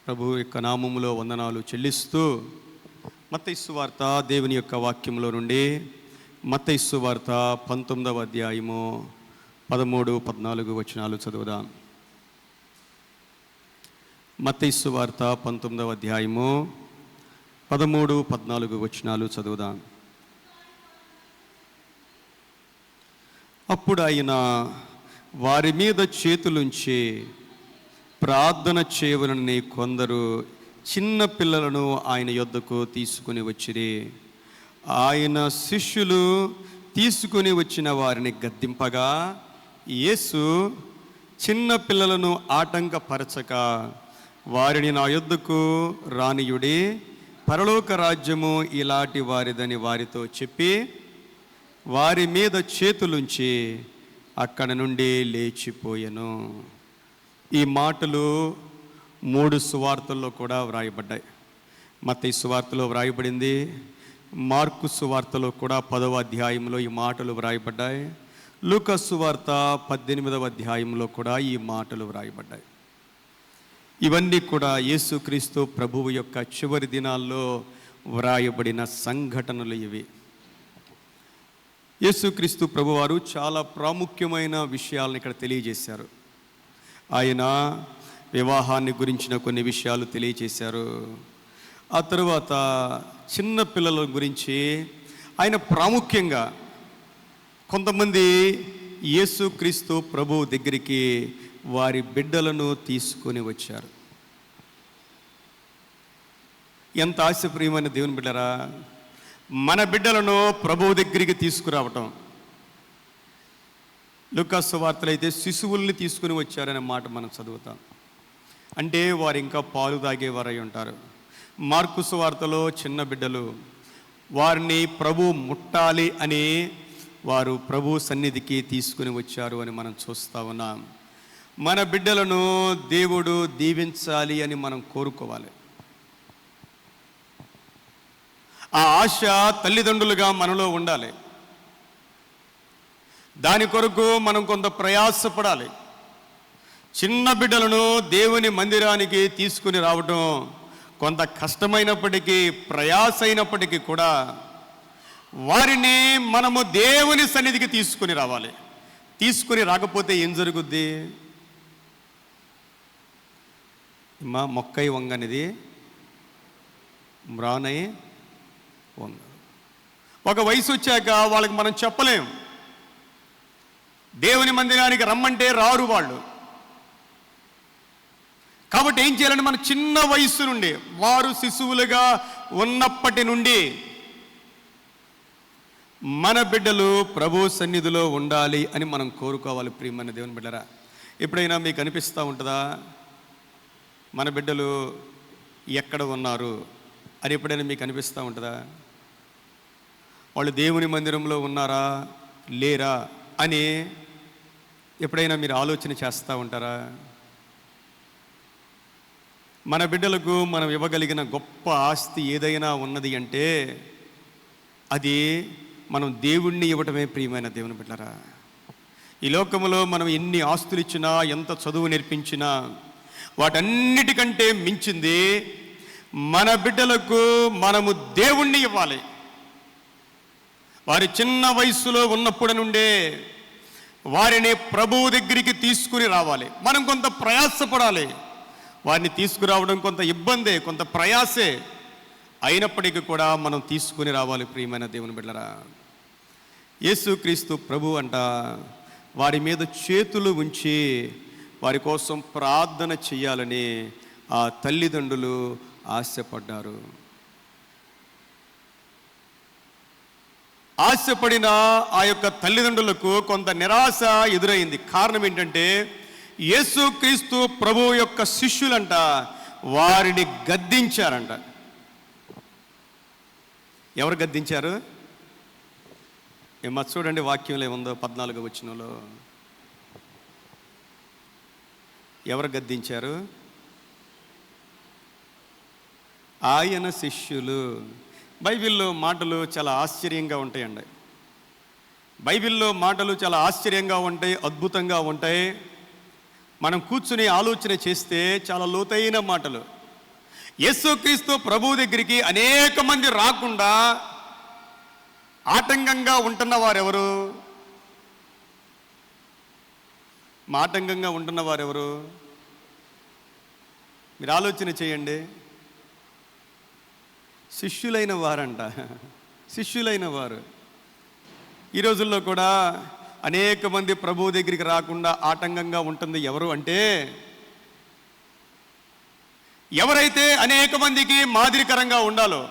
ప్రభు యొక్క నామములో వందనాలు చెల్లిస్తూ మత్తయి సువార్త దేవుని యొక్క వాక్యంలో నుండి మత్తయి సువార్త 19వ అధ్యాయము 13, 14 వచనాలు చదువుదాం. మత్తయి సువార్త 19వ అధ్యాయము 13, 14 వచనాలు చదువుదాం. అప్పుడు ఆయన వారి మీద చేతులుంచి ప్రార్థన చేయవలనని కొందరు చిన్న పిల్లలను ఆయన యొద్దకు తీసుకుని వచ్చిరి. ఆయన శిష్యులు తీసుకుని వచ్చిన వారిని గద్దింపగా యేసు, చిన్న పిల్లలను ఆటంకపరచక వారిని నా యొద్దకు రానియుడి, పరలోక రాజ్యము ఇలాంటి వారిదని వారితో చెప్పి వారి మీద చేతులుంచి అక్కడ నుండి లేచిపోయెను. ఈ మాటలు 3 సువార్తల్లో కూడా వ్రాయబడ్డాయి. మత్తయి సువార్తలో వ్రాయబడింది, మార్కు సువార్తలో కూడా 10వ అధ్యాయంలో ఈ మాటలు వ్రాయబడ్డాయి, లూకా సువార్త 18వ అధ్యాయంలో కూడా ఈ మాటలు వ్రాయబడ్డాయి. ఇవన్నీ కూడా యేసుక్రీస్తు ప్రభువు యొక్క చివరి దినాల్లో వ్రాయబడిన సంఘటనలు ఇవి. యేసుక్రీస్తు ప్రభువారు చాలా ప్రాముఖ్యమైన విషయాలను ఇక్కడ తెలియజేశారు. ఆయన వివాహాన్ని గురించిన కొన్ని విషయాలు తెలియజేశారు. ఆ తరువాత చిన్న పిల్లల గురించి ఆయన ప్రాముఖ్యంగా కొంతమంది యేసుక్రీస్తు ప్రభు దగ్గరికి వారి బిడ్డలను తీసుకొని వచ్చారు. ఎంత ఆశప్రియమైన దేవుని బిడ్డరా, మన బిడ్డలను ప్రభువు దగ్గరికి తీసుకురావటం. లూకా సువార్తలో అయితే శిశువుల్ని తీసుకుని వచ్చారనే మాట మనం చదువుతాం. అంటే వారు ఇంకా పాలు తాగేవారై ఉంటారు. మార్కు సువార్తలో చిన్న బిడ్డలు, వారిని ప్రభు ముట్టాలి అని వారు ప్రభు సన్నిధికి తీసుకుని వచ్చారు అని మనం చూస్తూ ఉన్నాం. మన బిడ్డలను దేవుడు దీవించాలి అని మనం కోరుకోవాలి. ఆ ఆశ తల్లిదండ్రులుగా మనలో ఉండాలి. దాని కొరకు మనం కొంత ప్రయాసపడాలి. చిన్న బిడ్డలను దేవుని మందిరానికి తీసుకుని రావటం కొంత కష్టమైనప్పటికీ, ప్రయాస అయినప్పటికీ కూడా వారిని మనము దేవుని సన్నిధికి తీసుకుని రావాలి. తీసుకుని రాకపోతే ఏం జరుగుద్ది? మా మొక్కై వంగనిది మ్రానై వంగ. ఒక వయసు వచ్చాక వాళ్ళకి మనం చెప్పలేం. దేవుని మందిరానికి రమ్మంటే రారు వాళ్ళు. కాబట్టి ఏం చేయాలంటే మన చిన్న వయసు నుండి, వారు శిశువులుగా ఉన్నప్పటి నుండి మన బిడ్డలు ప్రభు సన్నిధిలో ఉండాలి అని మనం కోరుకోవాలి. ప్రియమైన దేవుని బిడ్డరా, ఎప్పుడైనా మీకు అనిపిస్తూ ఉంటుందా మన బిడ్డలు ఎక్కడ ఉన్నారు అని? ఎప్పుడైనా మీకు అనిపిస్తూ ఉంటుందా వాళ్ళు దేవుని మందిరంలో ఉన్నారా లేరా అని ఎప్పుడైనా మీరు ఆలోచన చేస్తూ ఉంటారా? మన బిడ్డలకు మనం ఇవ్వగలిగిన గొప్ప ఆస్తి ఏదైనా ఉన్నది అంటే అది మనం దేవుణ్ణి ఇవ్వటమే. ప్రియమైన దేవుని బిడ్డరా, ఈ లోకంలో మనం ఎన్ని ఆస్తులు ఇచ్చినా, ఎంత చదువు నేర్పించినా, వాటన్నిటికంటే మించింది మన బిడ్డలకు మనము దేవుణ్ణి ఇవ్వాలి. వారి చిన్న వయసులో ఉన్నప్పటి నుండే వారిని ప్రభువు దగ్గరికి తీసుకుని రావాలి. మనం కొంత ప్రయాసపడాలి. వారిని తీసుకురావడం కొంత ఇబ్బందే, కొంత ప్రయాసే అయినప్పటికీ కూడా మనం తీసుకుని రావాలి. ప్రియమైన దేవుని బిడ్డలారా, యేసుక్రీస్తు ప్రభు అంట వారి మీద చేతులు ఉంచి వారి కోసం ప్రార్థన చేయాలని ఆ తల్లిదండ్రులు ఆశపడ్డారు. ఆశపడిన ఆ యొక్క తల్లిదండ్రులకు కొంత నిరాశ ఎదురైంది. కారణం ఏంటంటే యేసుక్రీస్తు ప్రభువు యొక్క శిష్యులంట వారిని గద్దించారంట. ఎవరు గద్దించారు? ఏమో చూడండి, వాక్యంలో ఏముందో 14వ వచనంలో. ఎవరు గద్దించారు? ఆయన శిష్యులు. బైబిల్లో మాటలు చాలా ఆశ్చర్యంగా ఉంటాయండి. బైబిల్లో మాటలు చాలా ఆశ్చర్యంగా ఉంటాయి, అద్భుతంగా ఉంటాయి. మనం కూర్చుని ఆలోచన చేస్తే చాలా లోతైన మాటలు. యేసుక్రీస్తు ప్రభువు దగ్గరికి అనేక మంది రాకుండా ఆటంకంగా ఉంటున్న వారెవరు? ఆటంకంగా ఉంటున్న వారెవరు? మీరు ఆలోచన చేయండి. శిష్యులైన వారంట. శిష్యులైన వారు. ఈ రోజుల్లో కూడా అనేక మంది ప్రభువు దగ్గరికి రాకుండా ఆటంకంగా ఉంటుంది ఎవరు అంటే, ఎవరైతే అనేక మందికి మాదిరికరంగా ఉండాలో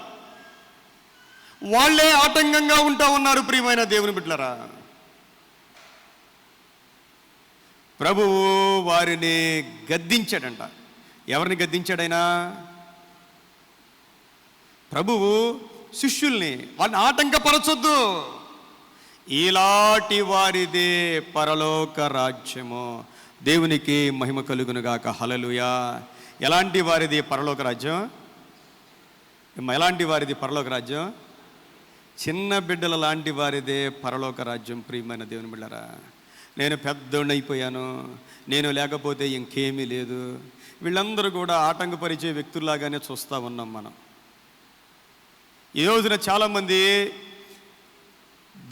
వాళ్ళే ఆటంకంగా ఉంటా ఉన్నారు. ప్రియమైన దేవుని బిడ్డలారా, ప్రభువు వారిని గద్దించాడంట. ఎవరిని గద్దించాడైనా? ప్రభువు శిష్యుల్ని, వాళ్ళని ఆటంకపరచొద్దు, ఇలాంటి వారిదే పరలోక రాజ్యము. దేవునికి మహిమ కలుగునుగాక. హల్లెలూయా. ఎలాంటి వారిది పరలోక రాజ్యం? ఎలాంటి వారిది పరలోక రాజ్యం? చిన్న బిడ్డల లాంటి వారిదే పరలోక రాజ్యం. ప్రియమైన దేవుని బిడ్డలారా, నేను పెద్దోడైపోయాను, నేను లేకపోతే ఇంకేమీ లేదు, వీళ్ళందరూ కూడా ఆటంకపరిచే వ్యక్తుల్లాగానే చూస్తూ ఉన్నాం మనం. ఈ రోజున చాలామంది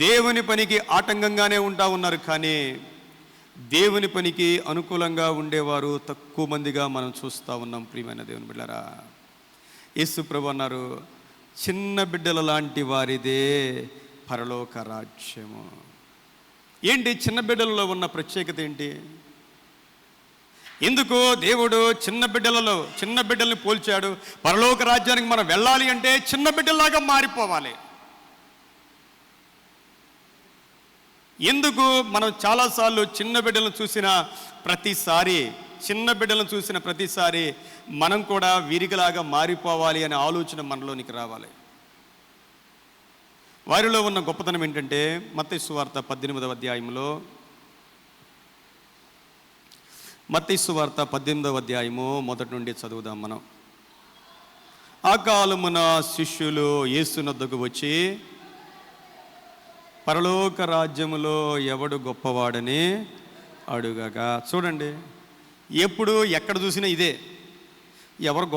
దేవుని పనికి ఆటంకంగానే ఉంటా ఉన్నారు, కానీ దేవుని పనికి అనుకూలంగా ఉండేవారు తక్కువ మందిగా మనం చూస్తూ ఉన్నాం. ప్రియమైన దేవుని బిడ్డలారా, యేసు ప్రభు అన్నారు, చిన్న బిడ్డల లాంటి వారిదే పరలోక రాజ్యము. ఏంటి చిన్న బిడ్డలలో ఉన్న ప్రత్యేకత ఏంటి? ఎందుకు దేవుడు చిన్న బిడ్డల్ని పోల్చాడు? పరలోక రాజ్యానికి మనం వెళ్ళాలి అంటే చిన్న బిడ్డలాగా మారిపోవాలి. ఎందుకు మనం చాలాసార్లు చిన్న బిడ్డలను చూసిన ప్రతిసారి మనం కూడా వీరికిలాగా మారిపోవాలి అనే ఆలోచన మనలోనికి రావాలి. వారిలో ఉన్న గొప్పతనం ఏంటంటే మత్తయి సువార్త 18వ అధ్యాయంలో, మత్తయి సువార్త 18వ అధ్యాయము మొదటి నుండి చదువుదాం మనం. ఆ కాలమున శిష్యులు యేసునొద్దకు వచ్చి, పరలోక రాజ్యములో ఎవడు గొప్పవాడని అడుగగా. చూడండి, ఎప్పుడు ఎక్కడ చూసినా ఇదే, ఎవరు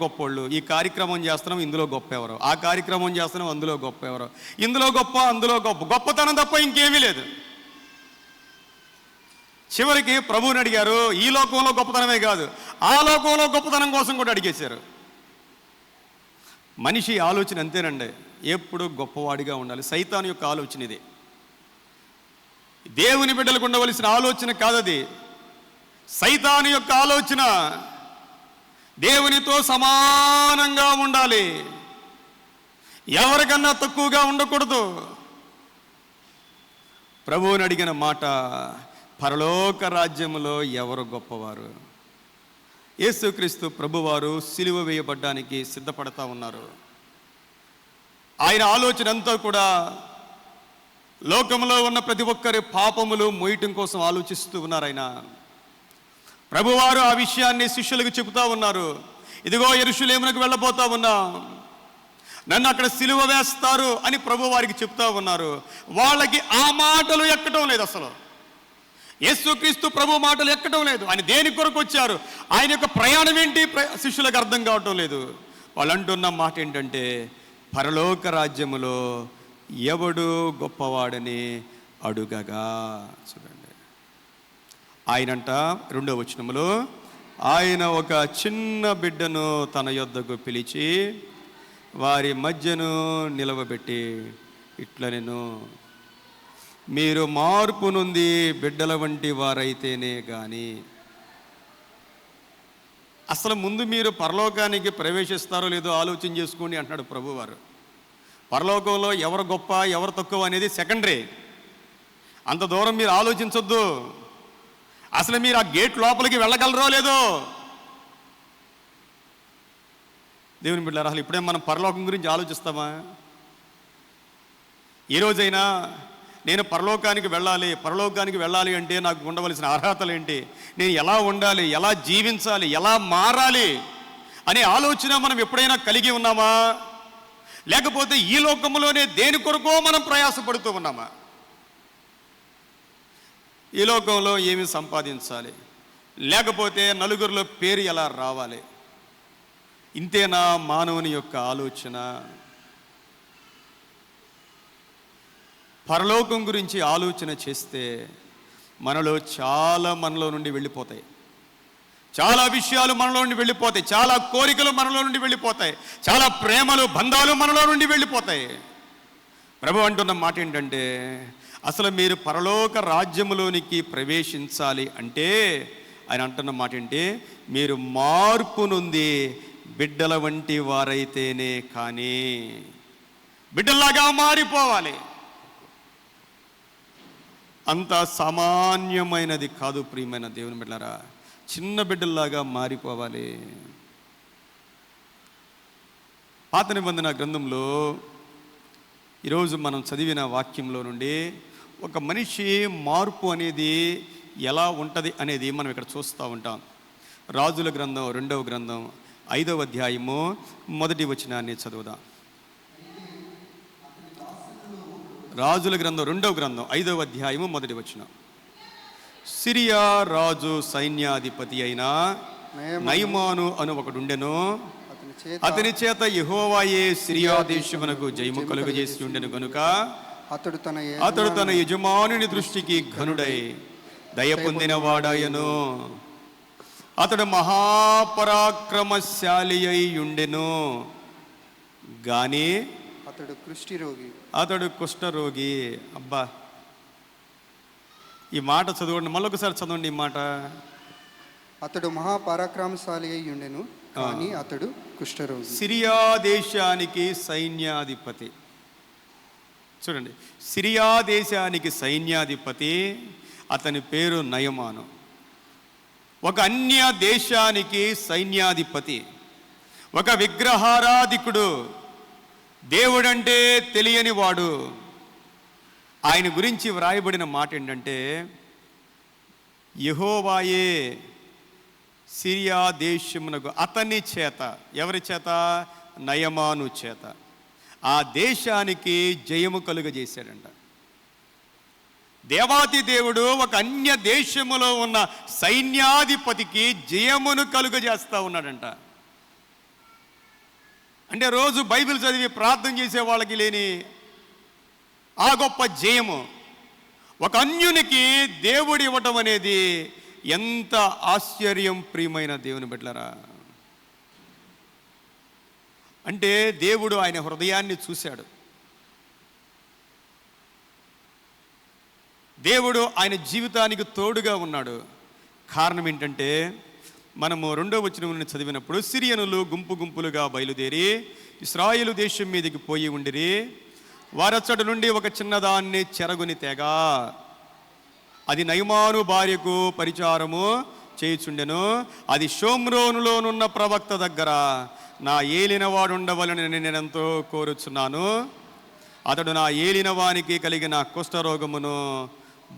గొప్పోళ్ళు, ఈ కార్యక్రమం చేస్తున్నాం, ఇందులో గొప్ప ఎవరు, ఆ కార్యక్రమం చేస్తున్నాం, అందులో గొప్ప ఎవరు, ఇందులో గొప్ప, అందులో గొప్పతనం తప్ప ఇంకేమీ లేదు. చివరికి ప్రభువుని అడిగారు, ఈ లోకంలో గొప్పతనమే కాదు, ఆ లోకంలో గొప్పతనం కోసం కూడా అడిగేశారు. మనిషి ఆలోచన అంతేనండి, ఎప్పుడు గొప్పవాడిగా ఉండాలి. సైతాను యొక్క ఆలోచన ఇది. దేవుని బిడ్డలకు ఉండవలసిన ఆలోచన కాదది. సైతాను యొక్క ఆలోచన దేవునితో సమానంగా ఉండాలి, ఎవరికన్నా తక్కువగా ఉండకూడదు. ప్రభువుని అడిగిన మాట, పరలోక రాజ్యములో ఎవరు గొప్పవారు? యేసుక్రీస్తు ప్రభువారు సిలువ వేయబడ్డానికి సిద్ధపడతా ఉన్నారు. ఆయన ఆలోచన అంతా కూడా లోకంలో ఉన్న ప్రతి ఒక్కరి పాపములు మోయటం కోసం ఆలోచిస్తూ ఉన్నారు. ఆయన ప్రభువారు ఆ విషయాన్ని శిష్యులకు చెబుతా ఉన్నారు. ఇదిగో యెరూషలేమునకు వెళ్ళబోతా ఉన్నా, నన్ను అక్కడ సిలువ వేస్తారు అని ప్రభు వారికి చెప్తా ఉన్నారు. వాళ్ళకి ఆ మాటలు ఎక్కడం లేదు. అసలు యేసుక్రీస్తు ప్రభు మాటలు ఎక్కడం లేదు. ఆయన దేని కొరకు వచ్చారు, ఆయన యొక్క ప్రయాణం ఏంటి శిష్యులకు అర్థం కావటం లేదు. వాళ్ళు అంటున్న మాట ఏంటంటే, పరలోక రాజ్యములో ఎవడు గొప్పవాడని అడుగగా. చూడండి, ఆయనంట 2వ వచనములో, ఆయన ఒక చిన్న బిడ్డను తన యొద్దకు పిలిచి వారి మధ్యను నిలవబెట్టి ఇట్లనెను, మీరు మార్పు నుండి బిడ్డల వంటి వారైతేనే కానీ. అసలు ముందు మీరు పరలోకానికి ప్రవేశిస్తారో లేదో ఆలోచన చేసుకోండి అంటున్నాడు ప్రభువారు. పరలోకంలో ఎవరు గొప్ప ఎవరు తక్కువ అనేది సెకండరీ. అంత దూరం మీరు ఆలోచించొద్దు. అసలు మీరు ఆ గేట్ లోపలికి వెళ్ళగలరో లేదో. దేవుని బిడ్డలారా, అసలు ఇప్పుడే మనం పరలోకం గురించి ఆలోచిస్తామా? ఏ రోజైనా నేను పరలోకానికి వెళ్ళాలి అంటే నాకు ఉండవలసిన అర్హతలు ఏంటి, నేను ఎలా ఉండాలి, ఎలా జీవించాలి, ఎలా మారాలి అనే ఆలోచన మనం ఎప్పుడైనా కలిగి ఉన్నామా? లేకపోతే ఈ లోకంలోనే దేని కొరకో మనం ప్రయాసపడుతూ ఉన్నామా? ఈ లోకంలో ఏమి సంపాదించాలి, లేకపోతే నలుగురిలో పేరు ఎలా రావాలి, ఇంతేనా మానవుని యొక్క ఆలోచన? పరలోకం గురించి ఆలోచన చేస్తే మనలో నుండి వెళ్ళిపోతాయి. చాలా విషయాలు మనలో నుండి వెళ్ళిపోతాయి, చాలా కోరికలు మనలో నుండి వెళ్ళిపోతాయి, చాలా ప్రేమలు బంధాలు మనలో నుండి వెళ్ళిపోతాయి. ప్రభు అంటున్న మాట ఏంటంటే, అసలు మీరు పరలోక రాజ్యములోనికి ప్రవేశించాలి అంటే ఆయన అంటున్న మాట ఏంటి, మీరు మార్పు నుండి బిడ్డల వంటి వారైతేనే కానీ. బిడ్డల్లాగా మారిపోవాలి. అంత సామాన్యమైనది కాదు ప్రియమైన దేవుని బిడ్డలారా. చిన్న బిడ్డల్లాగా మారిపోవాలి. పాత నిబంధన గ్రంథంలో ఈరోజు మనం చదివిన వాక్యంలో నుండి ఒక మనిషి మార్పు అనేది ఎలా ఉంటుంది అనేది మనం ఇక్కడ చూస్తూ ఉంటాం. రాజుల గ్రంథం 2వ గ్రంథం 5వ అధ్యాయము 1వ వచనాన్ని చదువుదాం. రాజుల గ్రంథం 2వ గ్రంథం 5వ అధ్యాయము 1వ వచనం. సిరియా రాజు సైన్యాధిపతి అయిన నయమాను అను ఒకడుండెను. అతని చేత యెహోవాయే సిరియా దేశమునకు జయము కలుగజేసి ఉండెను గనుక అతడు తన యజమానుని దృష్టికి ఘనుడై దయ పొందిన వాడాయను. అతడు మహాపరాక్రమశాలి అయి ఉండెను గాని అతడు కుష్ఠరోగి. అబ్బా, ఈ మాట చదవండి, మళ్ళొకసారి చదవండి ఈ మాట. అతడు మహాపరాక్రమశాలి అయి ఉండెను కానీ అతడు కుష్ఠరోగి. సిరియా దేశానికి సైన్యాధిపతి. చూడండి, సిరియా దేశానికి సైన్యాధిపతి, అతని పేరు నయమాను. ఒక అన్య దేశానికి సైన్యాధిపతి, ఒక విగ్రహారాధికుడు, దేవుడంటే తెలియని వాడు. ఆయన గురించి వ్రాయబడిన మాట ఏంటంటే, యెహోవాయే సిరియా దేశమునకు అతని చేత, ఎవరి చేత? నయమాను చేత ఆ దేశానికి జయము కలుగజేశాడంట. దేవాతి దేవుడు ఒక అన్య దేశములో ఉన్న సైన్యాధిపతికి జయమును కలుగజేస్తా ఉన్నాడంట. అంటే రోజు బైబిల్ చదివి ప్రార్థన చేసే వాళ్ళకి లేని ఆ గొప్ప జయము ఒక అన్యునికి దేవుడు ఇవ్వటం అనేది ఎంత ఆశ్చర్యం ప్రియమైన దేవుని బిడ్డలారా. అంటే దేవుడు ఆయన హృదయాన్ని చూశాడు. దేవుడు ఆయన జీవితానికి తోడుగా ఉన్నాడు. కారణం ఏంటంటే, మనము 2వ వచనం నుండి చదివినప్పుడు, సిరియనులు గుంపు గుంపులుగా బయలుదేరి ఇశ్రాయేలు దేశం మీదకి పోయి ఉండిరి. వారచ్చటి నుండి ఒక చిన్నదాన్ని చెరగుని తెగా, అది నయమాను భార్యకు పరిచారము చేయుచుండెను. అది షోమ్రోనులోనున్న ప్రవక్త దగ్గర నా ఏలినవాడుండవలని నేనెంతో కోరుచున్నాను. అతడు నా ఏలినవానికి కలిగిన కుష్ఠరోగమును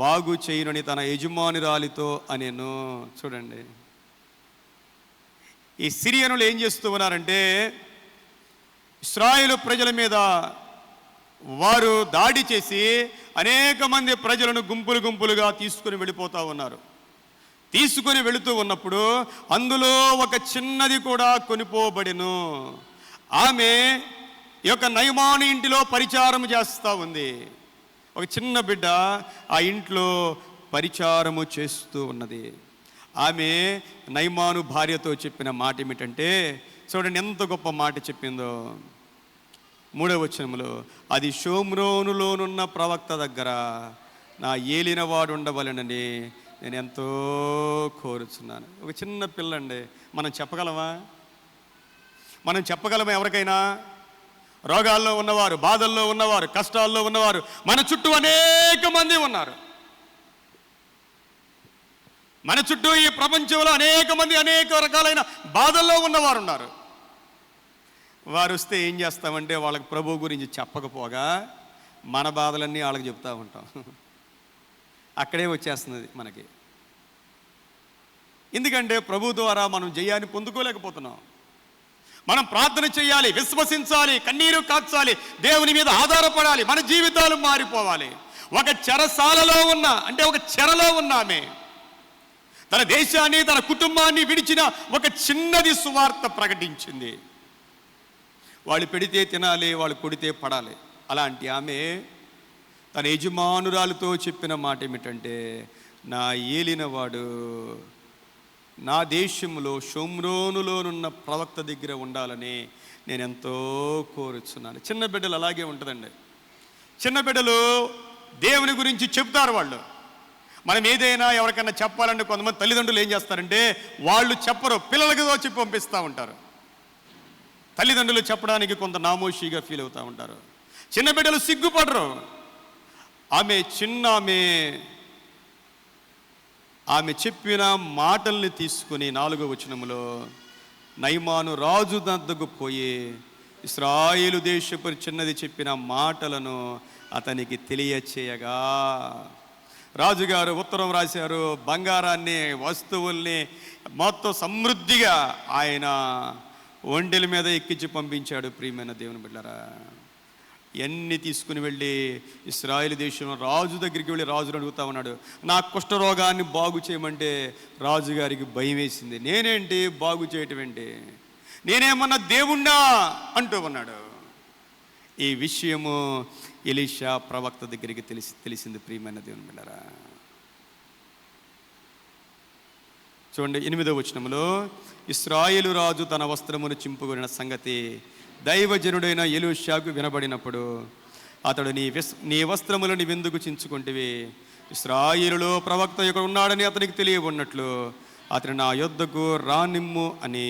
బాగు చేయునని తన యజమానురాలితో అనెను. చూడండి, ఈ సిరియనులు ఏం చేస్తూ ఉన్నారంటే, ఇశ్రాయేలు ప్రజల మీద వారు దాడి చేసి అనేక మంది ప్రజలను గుంపులు గుంపులుగా తీసుకుని వెళ్ళిపోతూ ఉన్నారు. తీసుకుని వెళుతూ ఉన్నప్పుడు అందులో ఒక చిన్నది కూడా కొనిపోబడెను. ఆమె ఈ యొక్క నయమాను ఇంటిలో పరిచారం చేస్తూ ఉంది. ఒక చిన్న బిడ్డ ఆ ఇంట్లో పరిచారము చేస్తూ ఉన్నది. ఆమె నయమాను భార్యతో చెప్పిన మాట ఏమిటంటే, చూడండి ఎంత గొప్ప మాట చెప్పిందో. 3వ వచనంలో, అది షోమ్రోనులోనున్న ప్రవక్త దగ్గర నా ఏలినవాడు ఉండవలెనని నేను ఎంతో కోరుచున్నాను. ఒక చిన్న పిల్లండి, మనం చెప్పగలమా? మనం చెప్పగలమా? ఎవరికైనా రోగాల్లో ఉన్నవారు, బాధల్లో ఉన్నవారు, కష్టాల్లో ఉన్నవారు మన చుట్టూ అనేక మంది ఉన్నారు. మన చుట్టూ ఈ ప్రపంచంలో అనేక మంది అనేక రకాలైన బాధల్లో ఉన్నవారు ఉన్నారు. వారు వస్తే ఏం చేస్తామంటే, వాళ్ళకి ప్రభువు గురించి చెప్పకపోగా మన బాధలన్నీ వాళ్ళకి చెప్తూ ఉంటాం. అక్కడే వచ్చేస్తుంది మనకి. ఎందుకంటే ప్రభు ద్వారా మనం జయాన్ని పొందుకోలేకపోతున్నాం. మనం ప్రార్థన చేయాలి, విశ్వసించాలి, కన్నీరు కార్చాలి, దేవుని మీద ఆధారపడాలి, మన జీవితాలు మారిపోవాలి. ఒక చెరసాలలో ఉన్న, అంటే ఒక చెరలో ఉన్నామే, తన దేశాన్ని తన కుటుంబాన్ని విడిచిన ఒక చిన్నది సువార్త ప్రకటించింది. వాళ్ళు పెడితే తినాలి, వాళ్ళు కొడితే పడాలి. అలాంటి ఆమె తన యజమానురాలతో చెప్పిన మాట ఏమిటంటే, నా ఏలినవాడు నా దేశంలో షోమ్రోనులోనున్న ప్రవక్త దగ్గర ఉండాలని నేను ఎంతో కోరుచున్నాను. చిన్న బిడ్డలు అలాగే ఉంటుందండి. చిన్న బిడ్డలు దేవుని గురించి చెప్తారు. వాళ్ళు మనం ఏదైనా ఎవరికైనా చెప్పాలంటే కొంతమంది తల్లిదండ్రులు ఏం చేస్తారంటే, వాళ్ళు చెప్పరు, పిల్లలకి చెప్పి పంపిస్తూ ఉంటారు. తల్లిదండ్రులు చెప్పడానికి కొంత నామోషిగా ఫీల్ అవుతూ ఉంటారు. చిన్న బిడ్డలు సిగ్గుపడరు. ఆమె చెప్పిన మాటల్ని తీసుకుని 4వ వచనంలో, నయమాను రాజు వద్దకు పోయి ఇశ్రాయేలు దేశపు చిన్నది చెప్పిన మాటలను అతనికి తెలియచేయగా, రాజుగారు ఉత్తరం రాశారు. బంగారాన్ని, వస్తువుల్ని మొత్తం సమృద్ధిగా ఆయన ఒంటెల మీద ఎక్కించి పంపించాడు. ప్రియమైన దేవుని బిడ్డలారా, ఎన్ని తీసుకుని వెళ్ళి ఇశ్రాయేలు దేశంలో రాజు దగ్గరికి వెళ్ళి రాజును అడుగుతా ఉన్నాడు, నా కుష్ఠరోగాన్ని బాగు చేయమంటే రాజుగారికి భయం వేసింది. నేనేంటి బాగు చేయటం ఏంటి, నేనేమన్నా దేవుణ్ణా అంటూ ఉన్నాడు. ఈ విషయము ఎలీషా ప్రవక్త దగ్గరికి తెలిసింది. ప్రియమైన దేవుని బిడ్డలారా, చూడండి 8వ వచనంలో, ఇశ్రాయేలు రాజు తన వస్త్రమును చింపుకొనిన సంగతి దైవజనుడైన ఎలీషాకు వినబడినప్పుడు, అతడు నీ వస్త్రములు నీవెందుకు చించుకుంటివి, ఇశ్రాయేలులో ప్రవక్త ఇక్కడ ఉన్నాడని అతనికి తెలియబడినట్లు అతను నా యొద్దకు రానిమ్ము అని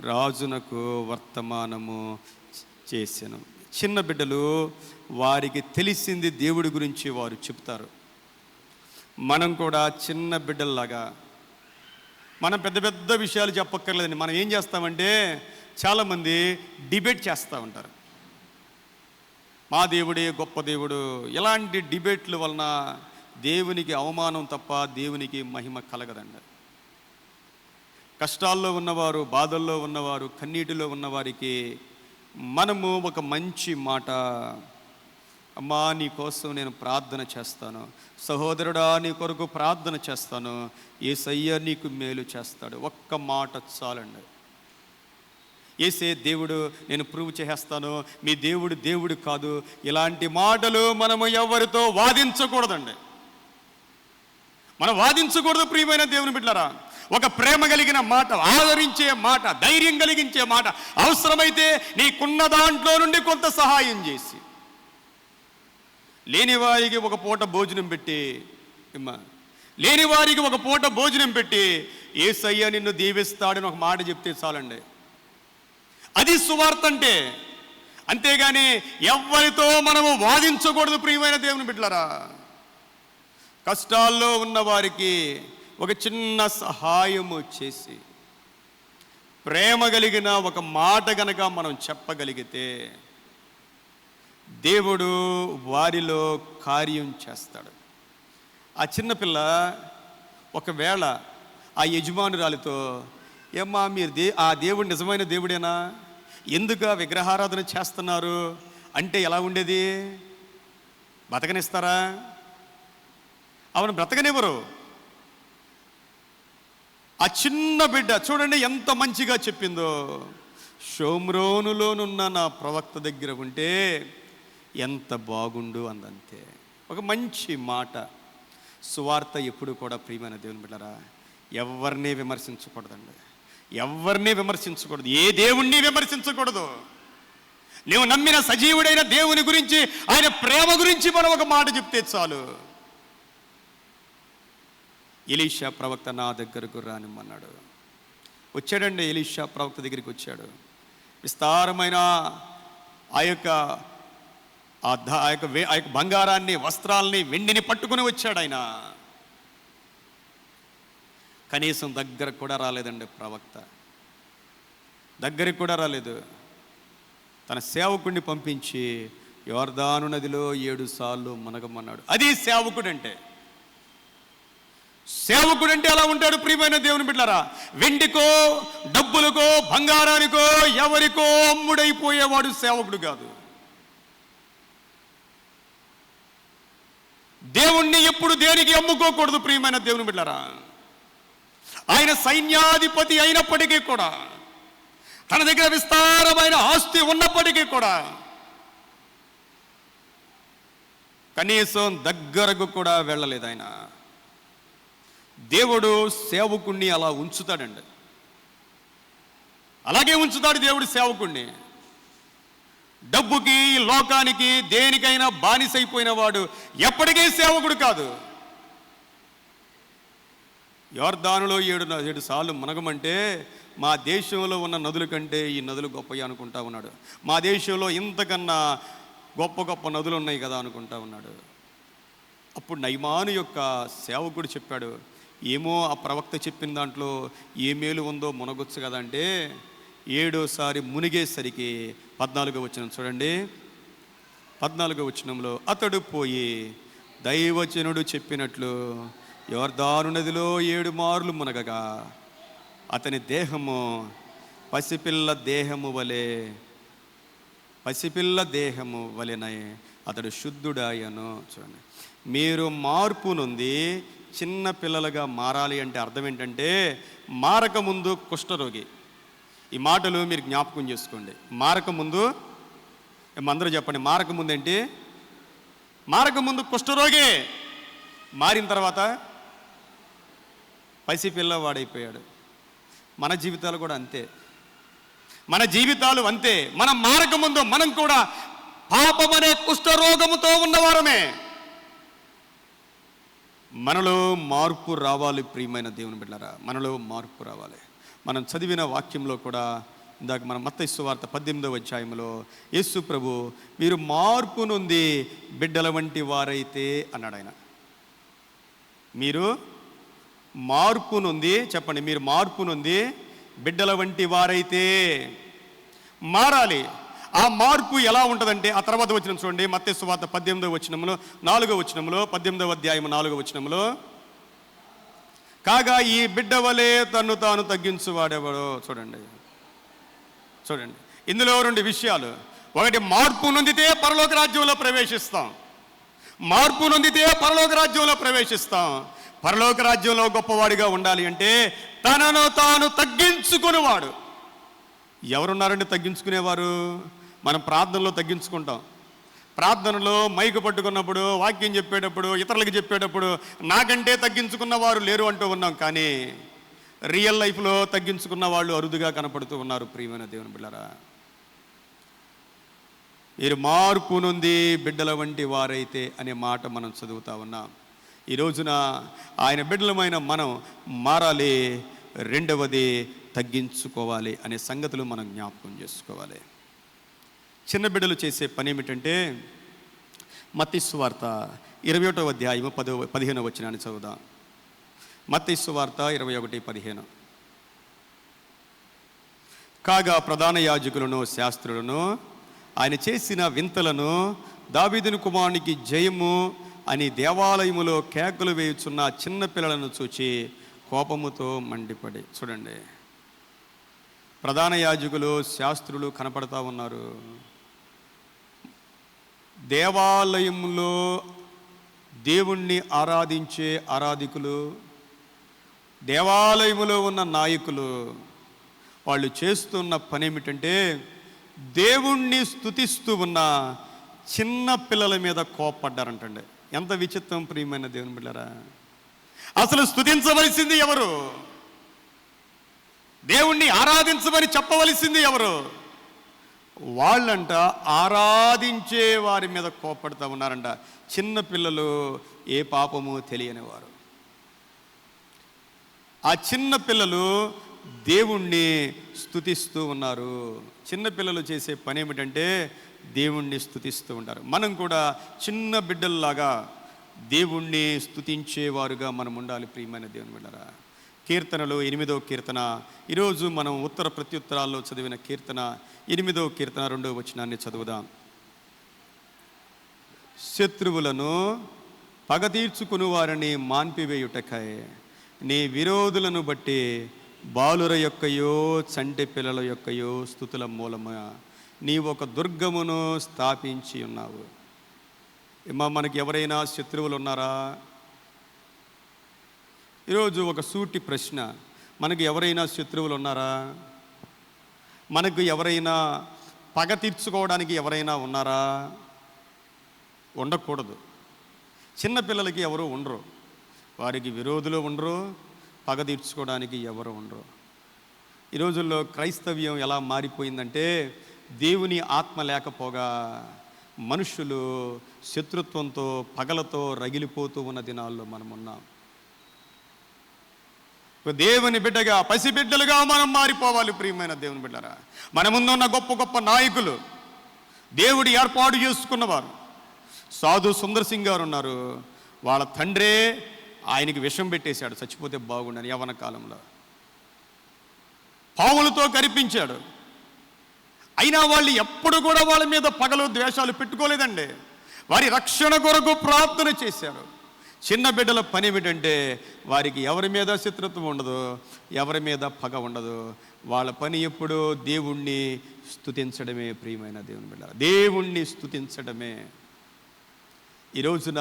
రాజునకు వర్తమానము చేసెను. చిన్న బిడ్డలు వారికి తెలిసింది దేవుడి గురించి వారు చెప్తారు. మనం కూడా చిన్న బిడ్డల్లాగా మనం పెద్ద పెద్ద విషయాలు చెప్పక్కర్లేదండి. మనం ఏం చేస్తామంటే చాలామంది డిబేట్ చేస్తూ ఉంటారు. మా దేవుడే గొప్ప దేవుడు. ఇలాంటి డిబేట్ల వలన దేవునికి అవమానం తప్ప దేవునికి మహిమ కలగదండి. కష్టాల్లో ఉన్నవారు, బాధల్లో ఉన్నవారు, కన్నీటిలో ఉన్నవారికి మనము ఒక మంచి మాట, అమ్మా నీ కోసం నేను ప్రార్థన చేస్తాను, సహోదరుడా నీ కొరకు ప్రార్థన చేస్తాను, యేసయ్య నీకు మేలు చేస్తాడు, ఒక్క మాట చాలండి. యేసే దేవుడు, నేను ప్రూవ్ చేస్తాను, మీ దేవుడు దేవుడు కాదు. ఇలాంటి మాటలు మనము ఎవరితో వాదించకూడదండి. మనం వాదించకూడదు ప్రియమైన దేవుని బిడ్డలారా. ఒక ప్రేమ కలిగిన మాట, ఆదరించే మాట, ధైర్యం కలిగించే మాట, అవసరమైతే నీకున్న దాంట్లో నుండి కొంత సహాయం చేసి లేనివారికి ఒక పూట భోజనం పెట్టి, లేనివారికి ఒక పూట భోజనం పెట్టి యేసయ్య నిన్ను దీవిస్తాడని ఒక మాట చెప్తే చాలండి. అది సువార్త అంటే. అంతేగాని ఎవరితో మనము వాదించకూడదు ప్రియమైన దేవుని బిడ్డలారా. కష్టాల్లో ఉన్న వారికి ఒక చిన్న సహాయము చేసి ప్రేమ కలిగిన ఒక మాట గనక మనం చెప్పగలిగితే దేవుడు వారిలో కార్యం చేస్తాడు. ఆ చిన్నపిల్ల ఒకవేళ ఆ యజమానురాలితో, ఏమ్మా మీరు ఆ దేవుడు నిజమైన దేవుడేనా, ఎందుకు విగ్రహారాధన చేస్తున్నారు అంటే ఎలా ఉండేది? బతకనిస్తారా? అవును, బ్రతకనివ్వరు. ఆ చిన్న బిడ్డ చూడండి ఎంత మంచిగా చెప్పిందో. షోమ్రోనులోనున్న నా ప్రవక్త దగ్గర ఉంటే ఎంత బాగుండు అందంతే. ఒక మంచి మాట. సువార్త ఎప్పుడు కూడా ప్రియమైన దేవుని బిడ్డలారా ఎవరిని విమర్శించకూడదండి. ఎవరిని విమర్శించకూడదు, ఏ దేవుణ్ణి విమర్శించకూడదు. నువ్వు నమ్మిన సజీవుడైన దేవుని గురించి, ఆయన ప్రేమ గురించి మనం ఒక మాట చెప్తే చాలు. ఎలీషా ప్రవక్త నా దగ్గరకు రానిమ్మన్నాడు. వచ్చాడండి. ఎలీషా ప్రవక్త దగ్గరికి వచ్చాడు. విస్తారమైన ఆ యొక్క బంగారాన్ని, వస్త్రాలని, వెండిని పట్టుకుని వచ్చాడు ఆయన. కనీసం దగ్గరకు కూడా రాలేదండి ప్రవక్త. దగ్గరికి కూడా రాలేదు. తన సేవకుడిని పంపించి యోర్దాను నదిలో 7 సార్లు మునగమన్నాడు. అది సేవకుడంటే. సేవకుడంటే అలా ఉంటాడు ప్రియమైన దేవుని బిడ్డలారా. వెండికో, డబ్బులకో, బంగారానికో, ఎవరికో అమ్ముడైపోయేవాడు సేవకుడు కాదు. దేవుణ్ణి ఎప్పుడు దేనికి అమ్ముకోకూడదు ప్రియమైన దేవుని బిడ్డలారా. ఆయన సైన్యాధిపతి అయినప్పటికీ కూడా, తన దగ్గర విస్తారమైన ఆస్తి ఉన్నప్పటికీ కూడా కనీసం దగ్గరకు కూడా వెళ్ళలేదు ఆయన. దేవుడు సేవకుణ్ణి అలా ఉంచుతాడండి. అలాగే ఉంచుతాడు దేవుడు సేవకుణ్ణి. డబ్బుకి, లోకానికి, దేనికైనా బానిసైపోయిన వాడు ఎప్పటికీ సేవకుడు కాదు. యోర్దానులో 7 సార్లు మునగమంటే మా దేశంలో ఉన్న నదుల కంటే ఈ నదులు గొప్పవి అనుకుంటా ఉన్నాడు. మా దేశంలో ఇంతకన్నా గొప్ప గొప్ప నదులు ఉన్నాయి కదా అనుకుంటా ఉన్నాడు. అప్పుడు నయమాను యొక్క సేవకుడు చెప్పాడు, ఏమో ఆ ప్రవక్త చెప్పిన దాంట్లో ఏ మేలు ఉందో మునగొచ్చు కదా అంటే 7సారి మునిగేసరికి 14వ వచనం చూడండి. 14వ వచనంలో అతడు పోయి దైవజనుడు చెప్పినట్లు యోర్దాను నదిలో 7 మార్లు మునగగా అతని దేహము పసిపిల్ల దేహము వలెనై అతడు శుద్ధుడాయను. చూడండి, మీరు మార్పు నుండి చిన్న పిల్లలుగా మారాలి అంటే అర్థం ఏంటంటే, మారకముందు కుష్ఠరోగి. ఈ మాటలు మీరు జ్ఞాపకం చేసుకోండి. మారకముందు, అందరూ చెప్పండి, మారకముందు ఏంటి? మారకముందు కుష్ఠరోగి, మారిన తర్వాత పసిపిల్లవాడైపోయాడు. మన జీవితాలు కూడా అంతే. మన జీవితాలు అంతే. మనం మారకముందు మనం కూడా పాపమనే కుష్ఠరోగముతో ఉన్నవారమే. మనలో మార్పు రావాలి ప్రియమైన దేవుని బిడ్డలారా. మనలో మార్పు రావాలి. మనం చదివిన వాక్యంలో కూడా ఇందాక మనం మత్తయి సువార్త 18వ అధ్యాయంలో యేసు ప్రభు మీరు మార్పు నొంది బిడ్డల వంటి వారైతే అన్నాడు ఆయన. మీరు మార్పు నొంది, చెప్పండి, మీరు మార్పు నొంది బిడ్డల వంటి వారైతే మారాలి. ఆ మార్పు ఎలా ఉంటుందంటే ఆ తర్వాత వచనం చూడండి, మత్తయి సువార్త 18వ వచనంలో 4వ వచనంలో 18వ అధ్యాయం 4వ వచనంలో, కాగా ఈ బిడ్డ వలె తను తాను తగ్గించువాడెవడో. చూడండి ఇందులో 2 విషయాలు. ఒకటి, మార్పు నొందితే పరలోక రాజ్యంలో ప్రవేశిస్తాం. మార్పు నొందితే పరలోక రాజ్యంలో ప్రవేశిస్తాం. పరలోక రాజ్యంలో గొప్పవాడిగా ఉండాలి అంటే తనను తాను తగ్గించుకునేవాడు. ఎవరున్నారండి తగ్గించుకునేవారు? మనం ప్రార్థనలో తగ్గించుకుంటాం. ప్రార్థనలో మైకు పట్టుకున్నప్పుడు, వాక్యం చెప్పేటప్పుడు, ఇతరులకు చెప్పేటప్పుడు నాకంటే తగ్గించుకున్న వారు లేరు అంటూ ఉన్నాం. కానీ రియల్ లైఫ్లో తగ్గించుకున్న వాళ్ళు అరుదుగా కనపడుతూ ఉన్నారు. ప్రియమైన దేవుని బిడ్డలారా, మీరు మార్పు నొంది బిడ్డల వంటి వారైతే అనే మాట మనం చదువుతా ఉన్నాం. ఈ రోజున ఆయన బిడ్డలమైన మనం మారాలి. రెండవది, తగ్గించుకోవాలి అనే సంగతులు మనం జ్ఞాపకం చేసుకోవాలి. చిన్న బిడ్డలు చేసే పని ఏమిటంటే మత్తయి సువార్త 21వ అధ్యాయము 15వ వచనాన్ని చదువుదాం. మత్తయి సువార్త 21:15. కాగా ప్రధాన యాజకులను శాస్త్రులను ఆయన చేసిన వింతలను, దావీదుని కుమారునికి జయము అని దేవాలయములో కేకలు వేయుచున్న చిన్న పిల్లలను చూచి కోపముతో మండిపడి. చూడండి, ప్రధాన యాజకులు శాస్త్రులు కనపడతా ఉన్నారు. దేవాలయంలో దేవుణ్ణి ఆరాధించే ఆరాధికులు, దేవాలయములో ఉన్న నాయకులు, వాళ్ళు చేస్తున్న పని ఏమిటంటే దేవుణ్ణి స్తుతిస్తూ ఉన్న చిన్న పిల్లల మీద కోపడ్డారంటండి. ఎంత విచిత్రం ప్రియమైన దేవుని బిడ్డలారా! అసలు స్తుతించవలసింది ఎవరు? దేవుణ్ణి ఆరాధించమని చెప్పవలసింది ఎవరు? వాళ్ళంట ఆరాధించే వారి మీద కోపడుతూ ఉన్నారంట. చిన్న పిల్లలు, ఏ పాపము తెలియనివారు. ఆ చిన్న పిల్లలు దేవుణ్ణి స్తుతిస్తూ ఉన్నారు. చిన్న పిల్లలు చేసే పని ఏమిటంటే దేవుణ్ణి స్తుతిస్తూ ఉంటారు. మనం కూడా చిన్న బిడ్డల్లాగా దేవుణ్ణి స్తుతించేవారుగా మనం ఉండాలి. ప్రియమైన దేవుని బిడ్డలారా, కీర్తనలు 8వ కీర్తన, ఈరోజు మనం ఉత్తర ప్రత్యుత్తరాల్లో చదివిన కీర్తన 8వ కీర్తన 2వ వచనాన్ని చదువుదాం. శత్రువులను పగ తీర్చుకుని వారిని మాన్పివేయుటకై నీ విరోధులను బట్టి బాలుర యొక్కయో చంటి పిల్లల యొక్కయో స్తుతుల మూలముగా నీవు ఒక దుర్గమును స్థాపించి ఉన్నావు. మనకి ఎవరైనా శత్రువులు ఉన్నారా? ఈరోజు ఒక సూటి ప్రశ్న, మనకు ఎవరైనా శత్రువులు ఉన్నారా? మనకు ఎవరైనా పగ తీర్చుకోవడానికి ఎవరైనా ఉన్నారా? ఉండకూడదు. చిన్నపిల్లలకి ఎవరు ఉండరు, వారికి విరోధులు ఉండరు, పగ తీర్చుకోవడానికి ఎవరు ఉండరు. ఈ రోజుల్లో క్రైస్తవ్యం ఎలా మారిపోయిందంటే దేవుని ఆత్మ లేకపోగా మనుషులు శత్రుత్వంతో, పగలతో రగిలిపోతూ ఉన్న దినాల్లో మనం ఉన్నాం. దేవుని బిడ్డగా, పసిబిడ్డలుగా మనం మారిపోవాలి. ప్రియమైన దేవుని బిడ్డరా, మన ముందున్న గొప్ప గొప్ప నాయకులు, దేవుడు ఏర్పాటు చేసుకున్నవారు. సాధు సుందర్ సింగ్ గారు ఉన్నారు. వాళ్ళ తండ్రే ఆయనకి విషం పెట్టేశాడు, చచ్చిపోతే బాగుండని. యవ్వన కాలంలో పాములతో కరిపించాడు. అయినా వాళ్ళు ఎప్పుడు కూడా వాళ్ళ మీద పగలు ద్వేషాలు పెట్టుకోలేదండి. వారి రక్షణ కొరకు ప్రార్థన చేశారు. చిన్న బిడ్డల పని ఏమిటంటే వారికి ఎవరి మీద శత్రుత్వం ఉండదు, ఎవరి మీద పగ ఉండదు. వాళ్ళ పని ఎప్పుడూ దేవుణ్ణి స్తుతించడమే. ప్రియమైన దేవుని బిడ్డ, దేవుణ్ణి స్తుతించడమే. ఈ రోజున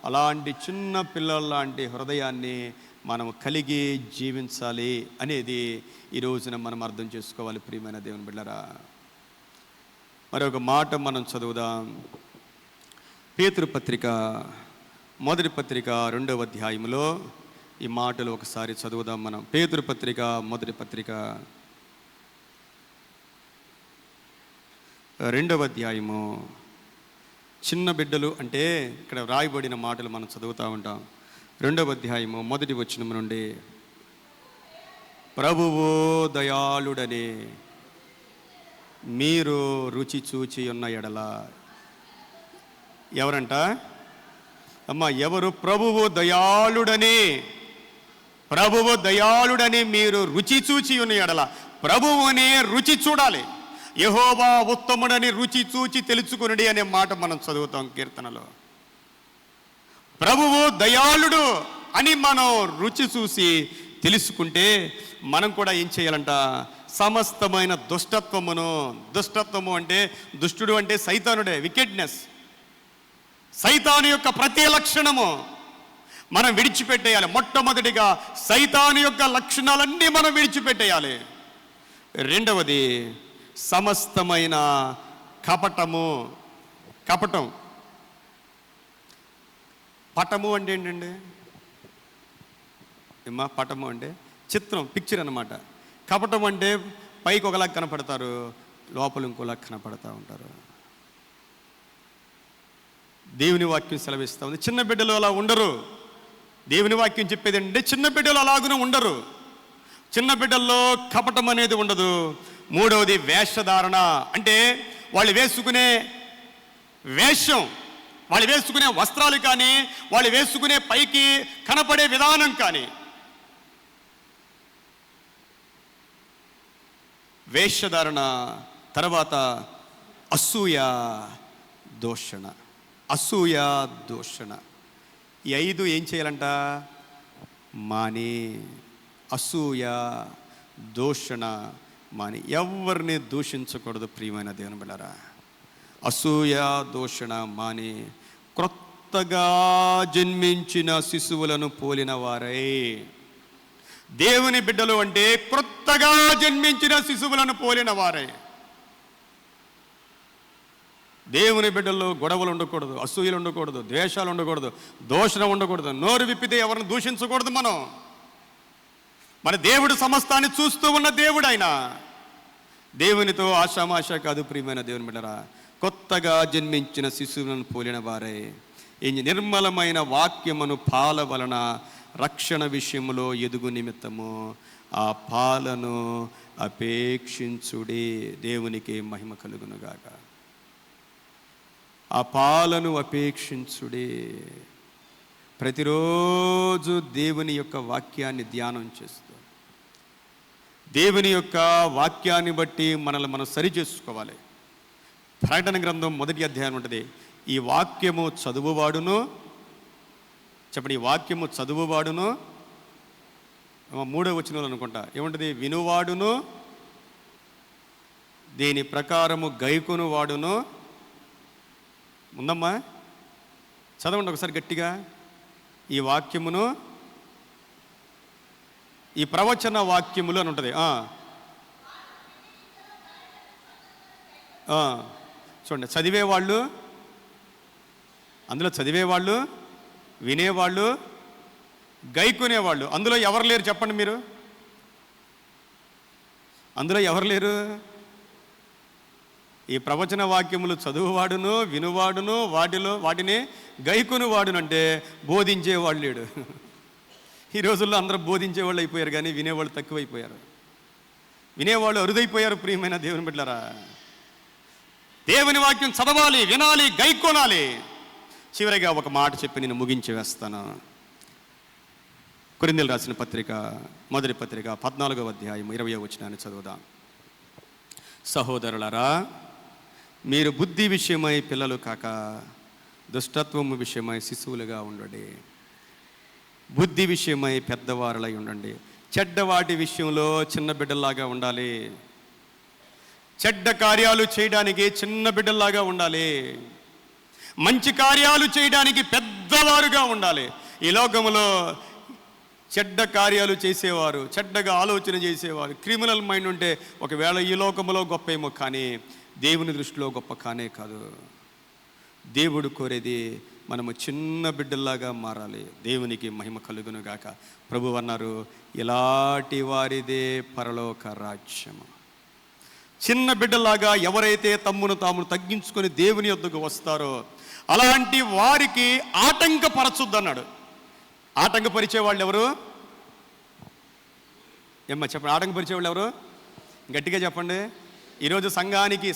అలాంటి చిన్న పిల్లల లాంటి హృదయాన్ని మనం కలిగి జీవించాలి అనేది ఈ రోజున మనం అర్థం చేసుకోవాలి. ప్రియమైన దేవుని బిడ్డరా, మరొక మాట మనం చదువుదాం. పేతురు పత్రిక 1వ పత్రిక 2వ అధ్యాయంలో ఈ మాటలు ఒకసారి చదువుదాం మనం. పేతురు పత్రిక 1వ పత్రిక 2వ అధ్యాయము. చిన్న బిడ్డలు అంటే ఇక్కడ వ్రాయబడిన మాటలు మనం చదువుతూ ఉంటాం. 2వ అధ్యాయము 1వ వచనం నుండి, ప్రభువు దయాళుడని మీరు రుచి చూచి ఉన్న ఎడల. ఎవరంట అమ్మ? ఎవరు? ప్రభువు దయాళుడని మీరు రుచి చూచి ఉన్న ఎడల. ప్రభువుని రుచి చూడాలి. యెహోవా ఉత్తముడని రుచి చూచి తెలుసుకునుడి అనే మాట మనం చదువుతాం కీర్తనలో. ప్రభువు దయాళుడు అని మనం రుచి చూసి తెలుసుకుంటే మనం కూడా ఏం చేయాలంట? సమస్తమైన దుష్టత్వము అంటే దుష్టుడు అంటే సైతానుడే, వికెట్నెస్. సైతాను యొక్క ప్రతి లక్షణము మనం విడిచిపెట్టేయాలి. మొట్టమొదటిగా సైతాను యొక్క లక్షణాలన్నీ మనం విడిచిపెట్టేయాలి. రెండవది సమస్తమైన కపటం. పటము అంటే ఏంటండి ఏమ్మా? పటము అంటే చిత్రం, పిక్చర్ అన్నమాట. కపటం అంటే పైకి ఒకలా కనపడతారు, లోపల ఇంకోలా కనపడతా ఉంటారు. దేవుని వాక్యం సెలవిస్తూ ఉంది, చిన్న బిడ్డలు అలా ఉండరు. దేవుని వాక్యం చెప్పేది అంటే చిన్న బిడ్డలు అలాగనే ఉండరు. చిన్న బిడ్డల్లో కపటం అనేది ఉండదు. మూడవది వేషధారణ. అంటే వాళ్ళు వేసుకునే వేషం, వాళ్ళు వేసుకునే వస్త్రాలు కానీ, వాళ్ళు వేసుకునే పైకి కనపడే విధానం కానీ. వేషధారణ. తర్వాత అసూయ దూషణ. ఈ 5 ఏం చేయాలంట? మాని. అసూయ దూషణ మాని. ఎవరిని దూషించకూడదు ప్రియమైన దేవుని బిడ్డలారా. అసూయ దూషణ మాని క్రొత్తగా జన్మించిన శిశువులను పోలిన వారై. దేవుని బిడ్డలు అంటే క్రొత్తగా జన్మించిన శిశువులను పోలిన వారే. దేవుని బిడ్డల్లో గొడవలు ఉండకూడదు, అసూయలు ఉండకూడదు, ద్వేషాలు ఉండకూడదు, దూషణ ఉండకూడదు. నోరు విప్పితే ఎవరిని దూషించకూడదు. మన దేవుడు సమస్తాన్ని చూస్తూ ఉన్న దేవుడు ఆయన. దేవునితో ఆషామాష కాదు ప్రియమైన దేవుని బిడ్డరా. కొత్తగా జన్మించిన శిశువులను పోలిన వారే. ఈ నిర్మలమైన వాక్యమును పాల వలన రక్షణ విషయంలో ఎదుగు నిమిత్తము ఆ పాలను అపేక్షించుడి. దేవునికి మహిమ కలుగునుగాక. ఆ పాలను అపేక్షించుడి. ప్రతిరోజు దేవుని యొక్క వాక్యాన్ని ధ్యానం చేస్తూ, దేవుని యొక్క వాక్యాన్ని బట్టి మనల్ని మనం సరి చేసుకోవాలి. ప్రకటన గ్రంథం 1వ అధ్యాయం ఉంటుంది. ఈ వాక్యము చదువువాడును, చెప్పండి, ఈ వాక్యము చదువువాడును, 3వ వచనంలో అనుకుంటా ఏముంటుంది? వినువాడును, దీని ప్రకారము గైకొను వాడును. ఉందమ్మా, చదవండి ఒకసారి గట్టిగా. ఈ వాక్యమును, ఈ ప్రవచన వాక్యములు అని ఉంటుంది. చూడండి, చదివేవాళ్ళు, అందులో చదివేవాళ్ళు, వినేవాళ్ళు, గైకునేవాళ్ళు. అందులో ఎవరు లేరు చెప్పండి మీరు? అందులో ఎవరు లేరు? ఈ ప్రవచన వాక్యములు చదువువాడును, వినువాడును, వాటిని గైకుని వాడును అంటే బోధించేవాడు లేడు. ఈ రోజుల్లో అందరూ బోధించేవాళ్ళు అయిపోయారు, కానీ వినేవాళ్ళు తక్కువైపోయారు. వినేవాళ్ళు అరుదైపోయారు. ప్రియమైన దేవుని బిడ్డలారా, దేవుని వాక్యం చదవాలి, వినాలి, గైకొనాలి. చివరిగా ఒక మాట చెప్పి నేను ముగించి వేస్తాను. కొరింథీయులు రాసిన పత్రిక, మొదటి పత్రిక 14వ అధ్యాయం 20వ వచనాన్ని చదువుదాం. సహోదరులారా, మీరు బుద్ధి విషయమై పిల్లలు కాక దుష్టత్వము విషయమై శిశువులుగా ఉండండి. బుద్ధి విషయమై పెద్దవారులై ఉండండి. చెడ్డవాటి విషయంలో చిన్న బిడ్డల్లాగా ఉండాలి. చెడ్డ కార్యాలు చేయడానికి చిన్న బిడ్డల్లాగా ఉండాలి. మంచి కార్యాలు చేయడానికి పెద్దవారుగా ఉండాలి. ఈ లోకంలో చెడ్డ కార్యాలు చేసేవారు, చెడ్డగా ఆలోచన చేసేవారు, క్రిమినల్ మైండ్ ఉంటే ఒకవేళ ఈ లోకంలో గొప్ప ఏమో, కానీ దేవుని దృష్టిలో గొప్ప కానే కాదు. దేవుడు కోరేది మనము చిన్న బిడ్డల్లాగా మారాలి. దేవునికి మహిమ కలుగునుగాక. ప్రభు అన్నారు, ఇలాంటి వారిదే పరలోక రాజ్యము. చిన్న బిడ్డలాగా ఎవరైతే తమ్మును తాము తగ్గించుకొని దేవుని యొద్దకు వస్తారో అలాంటి వారికి ఆటంకపరచొద్దు అన్నాడు. ఆటంకపరిచే వాళ్ళు ఎవరు? ఏమ్మా చెప్పండి, ఆటంకపరిచే వాళ్ళు ఎవరు? గట్టిగా చెప్పండి. ఈరోజు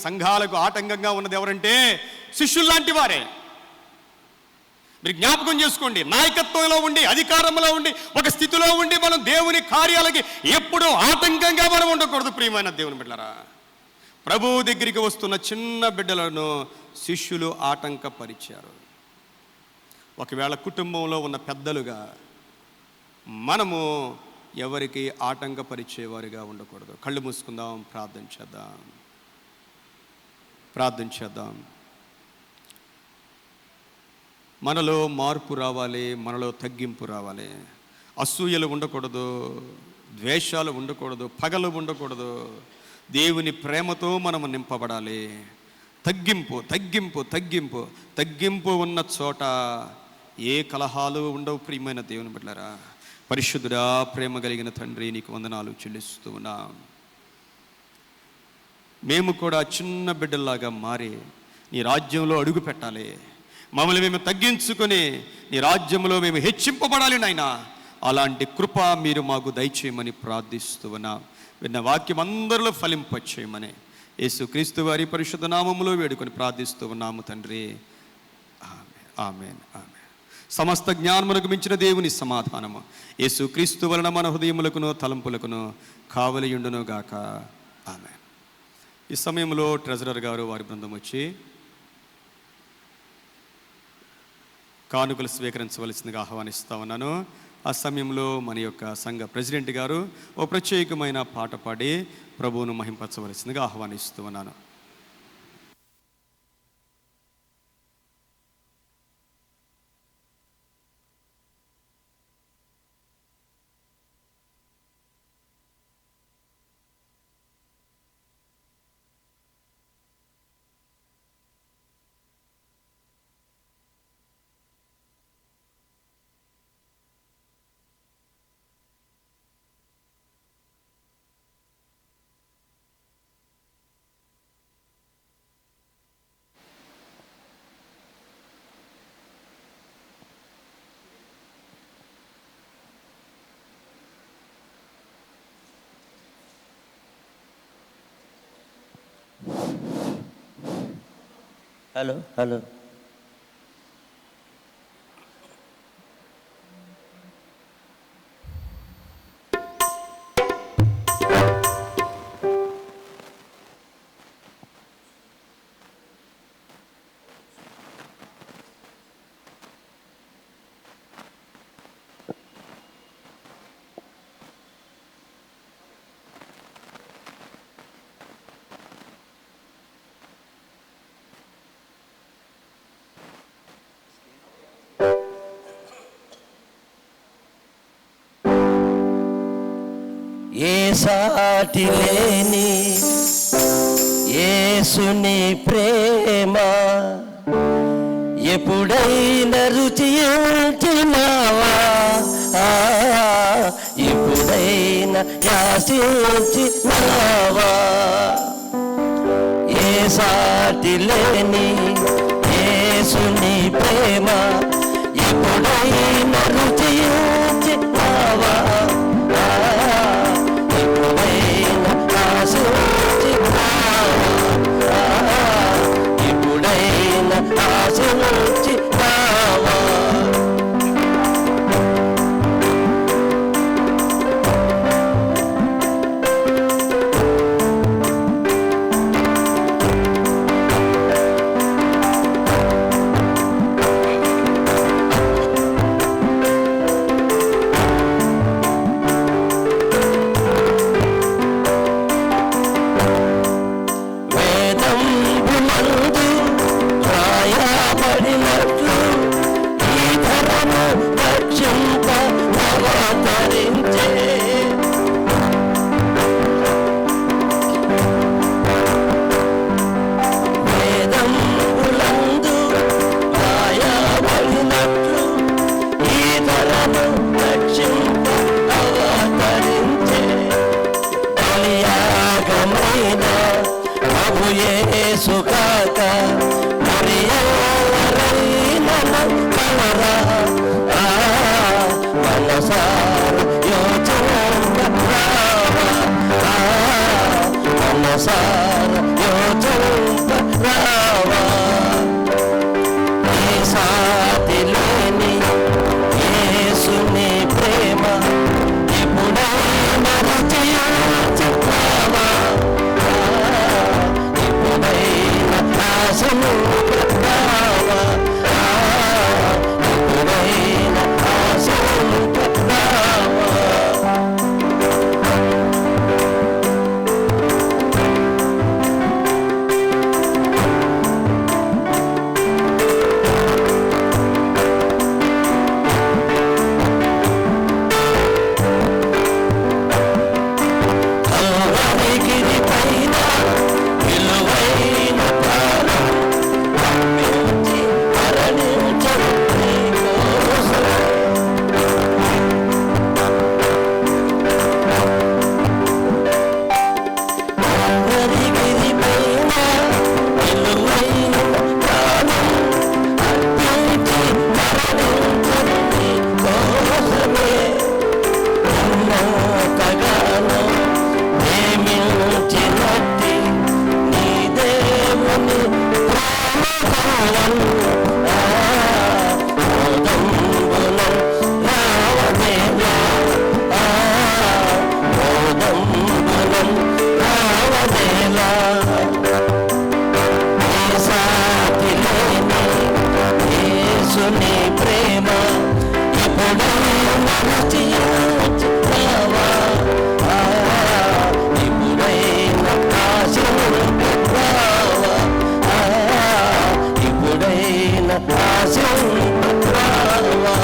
సంఘాలకు ఆటంకంగా ఉన్నది ఎవరంటే శిష్యుల్లాంటి వారే. మీరు జ్ఞాపకం చేసుకోండి, నాయకత్వంలో ఉండి, అధికారంలో ఉండి, ఒక స్థితిలో ఉండి మనం దేవుని కార్యాలకి ఎప్పుడూ ఆటంకంగా మనం ఉండకూడదు. ప్రియమైన దేవుని బిడ్డలారా, ప్రభువు దగ్గరికి వస్తున్న చిన్న బిడ్డలను శిష్యులు ఆటంకపరిచారు. ఒకవేళ కుటుంబంలో ఉన్న పెద్దలుగా మనము ఎవరికి ఆటంకపరిచేవారిగా ఉండకూడదు. కళ్ళు మూసుకుందాం, ప్రార్థన చేద్దాం. మనలో మార్పు రావాలి, మనలో తగ్గింపు రావాలి. అసూయలు ఉండకూడదు, ద్వేషాలు ఉండకూడదు, పగలు ఉండకూడదు. దేవుని ప్రేమతో మనము నింపబడాలి. తగ్గింపు ఉన్న చోట ఏ కలహాలు ఉండవు. ప్రియమైన దేవుని బిడ్డలారా, పరిశుద్ధుడా, ప్రేమ కలిగిన తండ్రి, నీకు వందనాలు చెల్లిస్తూ ఉన్నాం. మేము కూడా చిన్న బిడ్డల్లాగా మారి నీ రాజ్యంలో అడుగు పెట్టాలి. మమ్మల్ని మేము తగ్గించుకొని నీ రాజ్యంలో మేము హెచ్చింపబడాలి నాయనా. అలాంటి కృప మీరు మాకు దయచేయమని ప్రార్థిస్తూ ఉన్నాం. విన్న వాక్యం అందరిలో ఫలింపచేయమని యేసుక్రీస్తు వారి పరిశుద్ధ నామములో వేడుకొని ప్రార్థిస్తూ ఉన్నాము తండ్రి. ఆమేన్. సమస్త జ్ఞానమునకు మించిన దేవుని సమాధానము యేసుక్రీస్తు వలన మన హృదయములకును తలంపులకును కావలియుండును గాక. ఆమేన్. ఈ సమయంలో ట్రెజరర్ గారు, వారి బృందం వచ్చి కానుకలు స్వీకరించవలసిందిగా ఆహ్వానిస్తా ఉన్నాను. ఆ సమయంలో మన యొక్క సంఘ ప్రెసిడెంట్ గారు ఓ ప్రత్యేకమైన పాట పాడి ప్రభువును మహింపరచవలసిందిగా ఆహ్వానిస్తూ ఉన్నాను. హలో ఏ సాటి లేని యేసుని ప్రేమ ఎప్పుడైనా రుచినావా? ఎప్పుడైనా యాసించినావా? ఏ సాటి లేని యేసుని ప్రేమ ఎప్పుడైనా రుచినావా? ఎప్పుడైనా ఆశించినావా? సుఖాక మనసార యోచన మనసార యోచింప రావా నీ సాటి లేని యేసుని ప్రేమ ఎప్పుడైనా రుచియాచరావా ఎప్పుడైనా ఆశను రావా ఎప్పుడైనా ఆశను రావా కల్వరిగిరి పైన విలువైన ప్రాణం అమ్మించి మరణించను నీ కోసం. కల్వరిగిరి పైన విలువైన ప్రాణం అర్పించి మరణించను నీ కోసమే. ఎంతగానో ప్రేమించినట్టి నీ దేవుని ప్రేమగానం మోదంబులం రావదేలా మోదంబులం రావదేలా నీ సాటి లేని యేసుని ప్రేమ ఎప్పుడైనా రుచియాచరావా ఎప్పుడైనా ఆశను రావా ఎప్పుడైనా ఆశను రావా.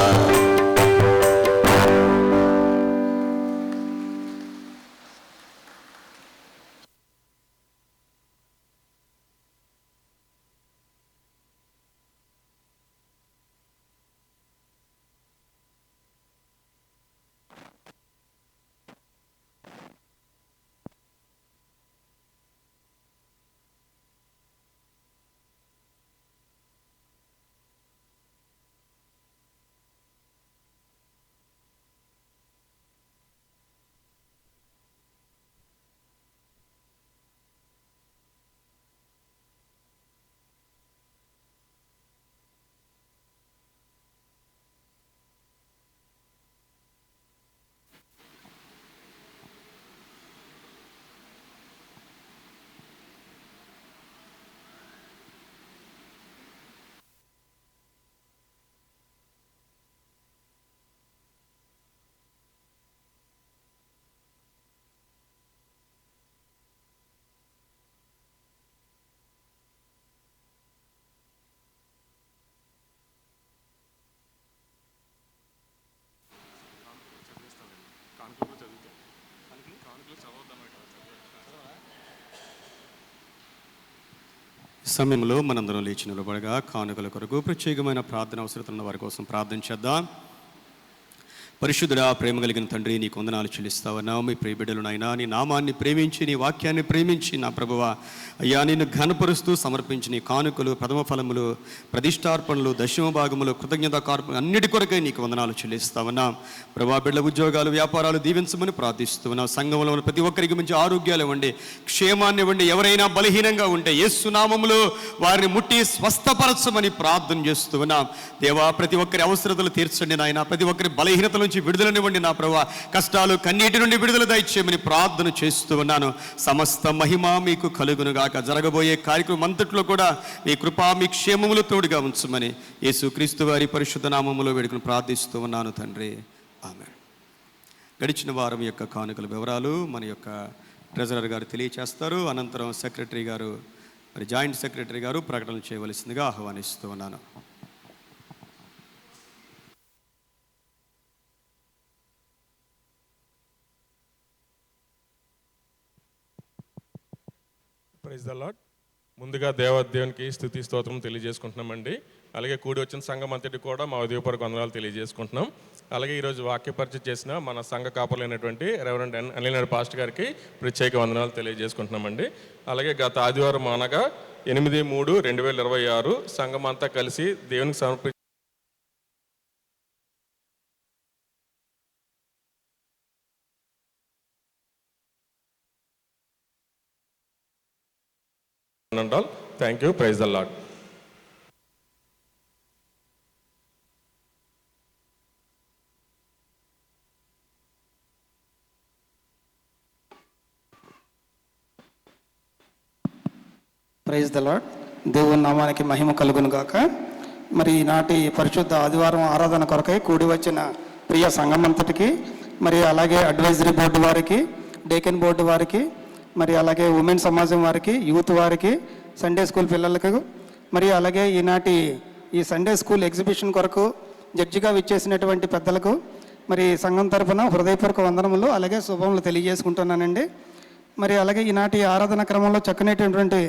సమయంలో మనందరం లేచి నిలబడగా కానుకల కొరకు ప్రత్యేకమైన ప్రార్థన అవసరం ఉన్న వారి కోసం ప్రార్థన చేద్దాం. పరిశుద్ధుడా, ప్రేమ కలిగిన తండ్రి, నీకు వందనాలు చెల్లిస్తావన్నావు. మీ ప్రియబిడ్డలు నాయనా, నీ నామాన్ని ప్రేమించి, నీ వాక్యాన్ని ప్రేమించి నా ప్రభువా అయ్యా నిన్ను ఘనపరుస్తూ సమర్పించి నీ కానుకలు, ప్రథమ ఫలములు, ప్రతిష్టార్పణలు, దశమ భాగములు, కృతజ్ఞత కార్పణలు అన్నిటి కొరకై నీకు వందనాలు చెల్లిస్తావన్నా. ప్రభా, బిడ్డల ఉద్యోగాలు, వ్యాపారాలు దీవించమని ప్రార్థిస్తున్నావు. సంఘంలో ఉన్న ప్రతి ఒక్కరికి మంచి ఆరోగ్యాలు ఇవ్వండి, క్షేమాన్ని ఇవ్వండి. ఎవరైనా బలహీనంగా ఉంటే యేసు నామములో వారిని ముట్టి స్వస్థపరచమని ప్రార్థన చేస్తున్నాం. దేవా, ప్రతి ఒక్కరి అవసరతలు తీర్చండి నాయన. ప్రతి ఒక్కరి బలహీనతల నుంచి విడుదలనివ్వండి నా ప్రభువా. కష్టాలు, కన్నీటి నుండి విడుదల దయచేయమని ప్రార్థన చేస్తూ ఉన్నాను. సమస్త మహిమ మీకు కలుగునుగాక. జరగబోయే కార్యక్రమం అంతట్లో కూడా మీ కృపా, మీ క్షేమములు తోడుగా ఉంచమని యేసుక్రీస్తు వారి పరిశుద్ధ నామములో వేడుకుని ప్రార్థిస్తూ ఉన్నాను తండ్రి, ఆమేన్. గడిచిన వారం యొక్క కానుకల వివరాలు మన యొక్క ట్రెజరర్ గారు తెలియచేస్తారు. అనంతరం సెక్రటరీ గారు, మరి జాయింట్ సెక్రటరీ గారు ప్రకటన చేయవలసిందిగా ఆహ్వానిస్తూ ఉన్నాను. Praise the lord. ముందుగా దేవునికి స్తుతి స్తోత్రం తెలియజేసుకుంటున్నామండి. అలాగే కూడి వచ్చిన సంఘం అంతటి కూడా మా ఉదయపూర్వక వందనాలు తెలియజేసుకుంటున్నాం. అలాగే ఈరోజు వాక్య పరిచయం చేసిన మన సంఘ కాపర్లైనటువంటి రెవరెండ్ అనిల్ పాస్టర్ గారికి ప్రత్యేక వందనాలు తెలియజేసుకుంటున్నామండి. అలాగే గత ఆదివారం అనగా 8/3/2026 సంఘం అంతా కలిసి దేవునికి సమర్పించి and all. Thank you. Praise the lord. Praise the lord. దేవుని నామానికి మహిమ కలుగును గాక. మరి ఈనాటి పరిశుద్ధ ఆదివారం ఆరాధన కొరకై కూడి వచ్చిన ప్రియ సంఘమంతటికి, మరి అలాగే అడ్వైజరీ బోర్డు వారికి, డేకెన్ బోర్డు వారికి, మరి అలాగే ఉమెన్ సమాజం వారికి, యూత్ వారికి, సండే స్కూల్ పిల్లలకు, మరి అలాగే ఈనాటి ఈ సండే స్కూల్ ఎగ్జిబిషన్ కొరకు జడ్జిగా విచ్చేసినటువంటి పెద్దలకు మరి సంఘం తరఫున హృదయపూర్వక వందనములు అలాగే శుభములు తెలియజేసుకుంటున్నానండి. మరి అలాగే ఈనాటి ఆరాధన క్రమంలో చక్కనైనటువంటి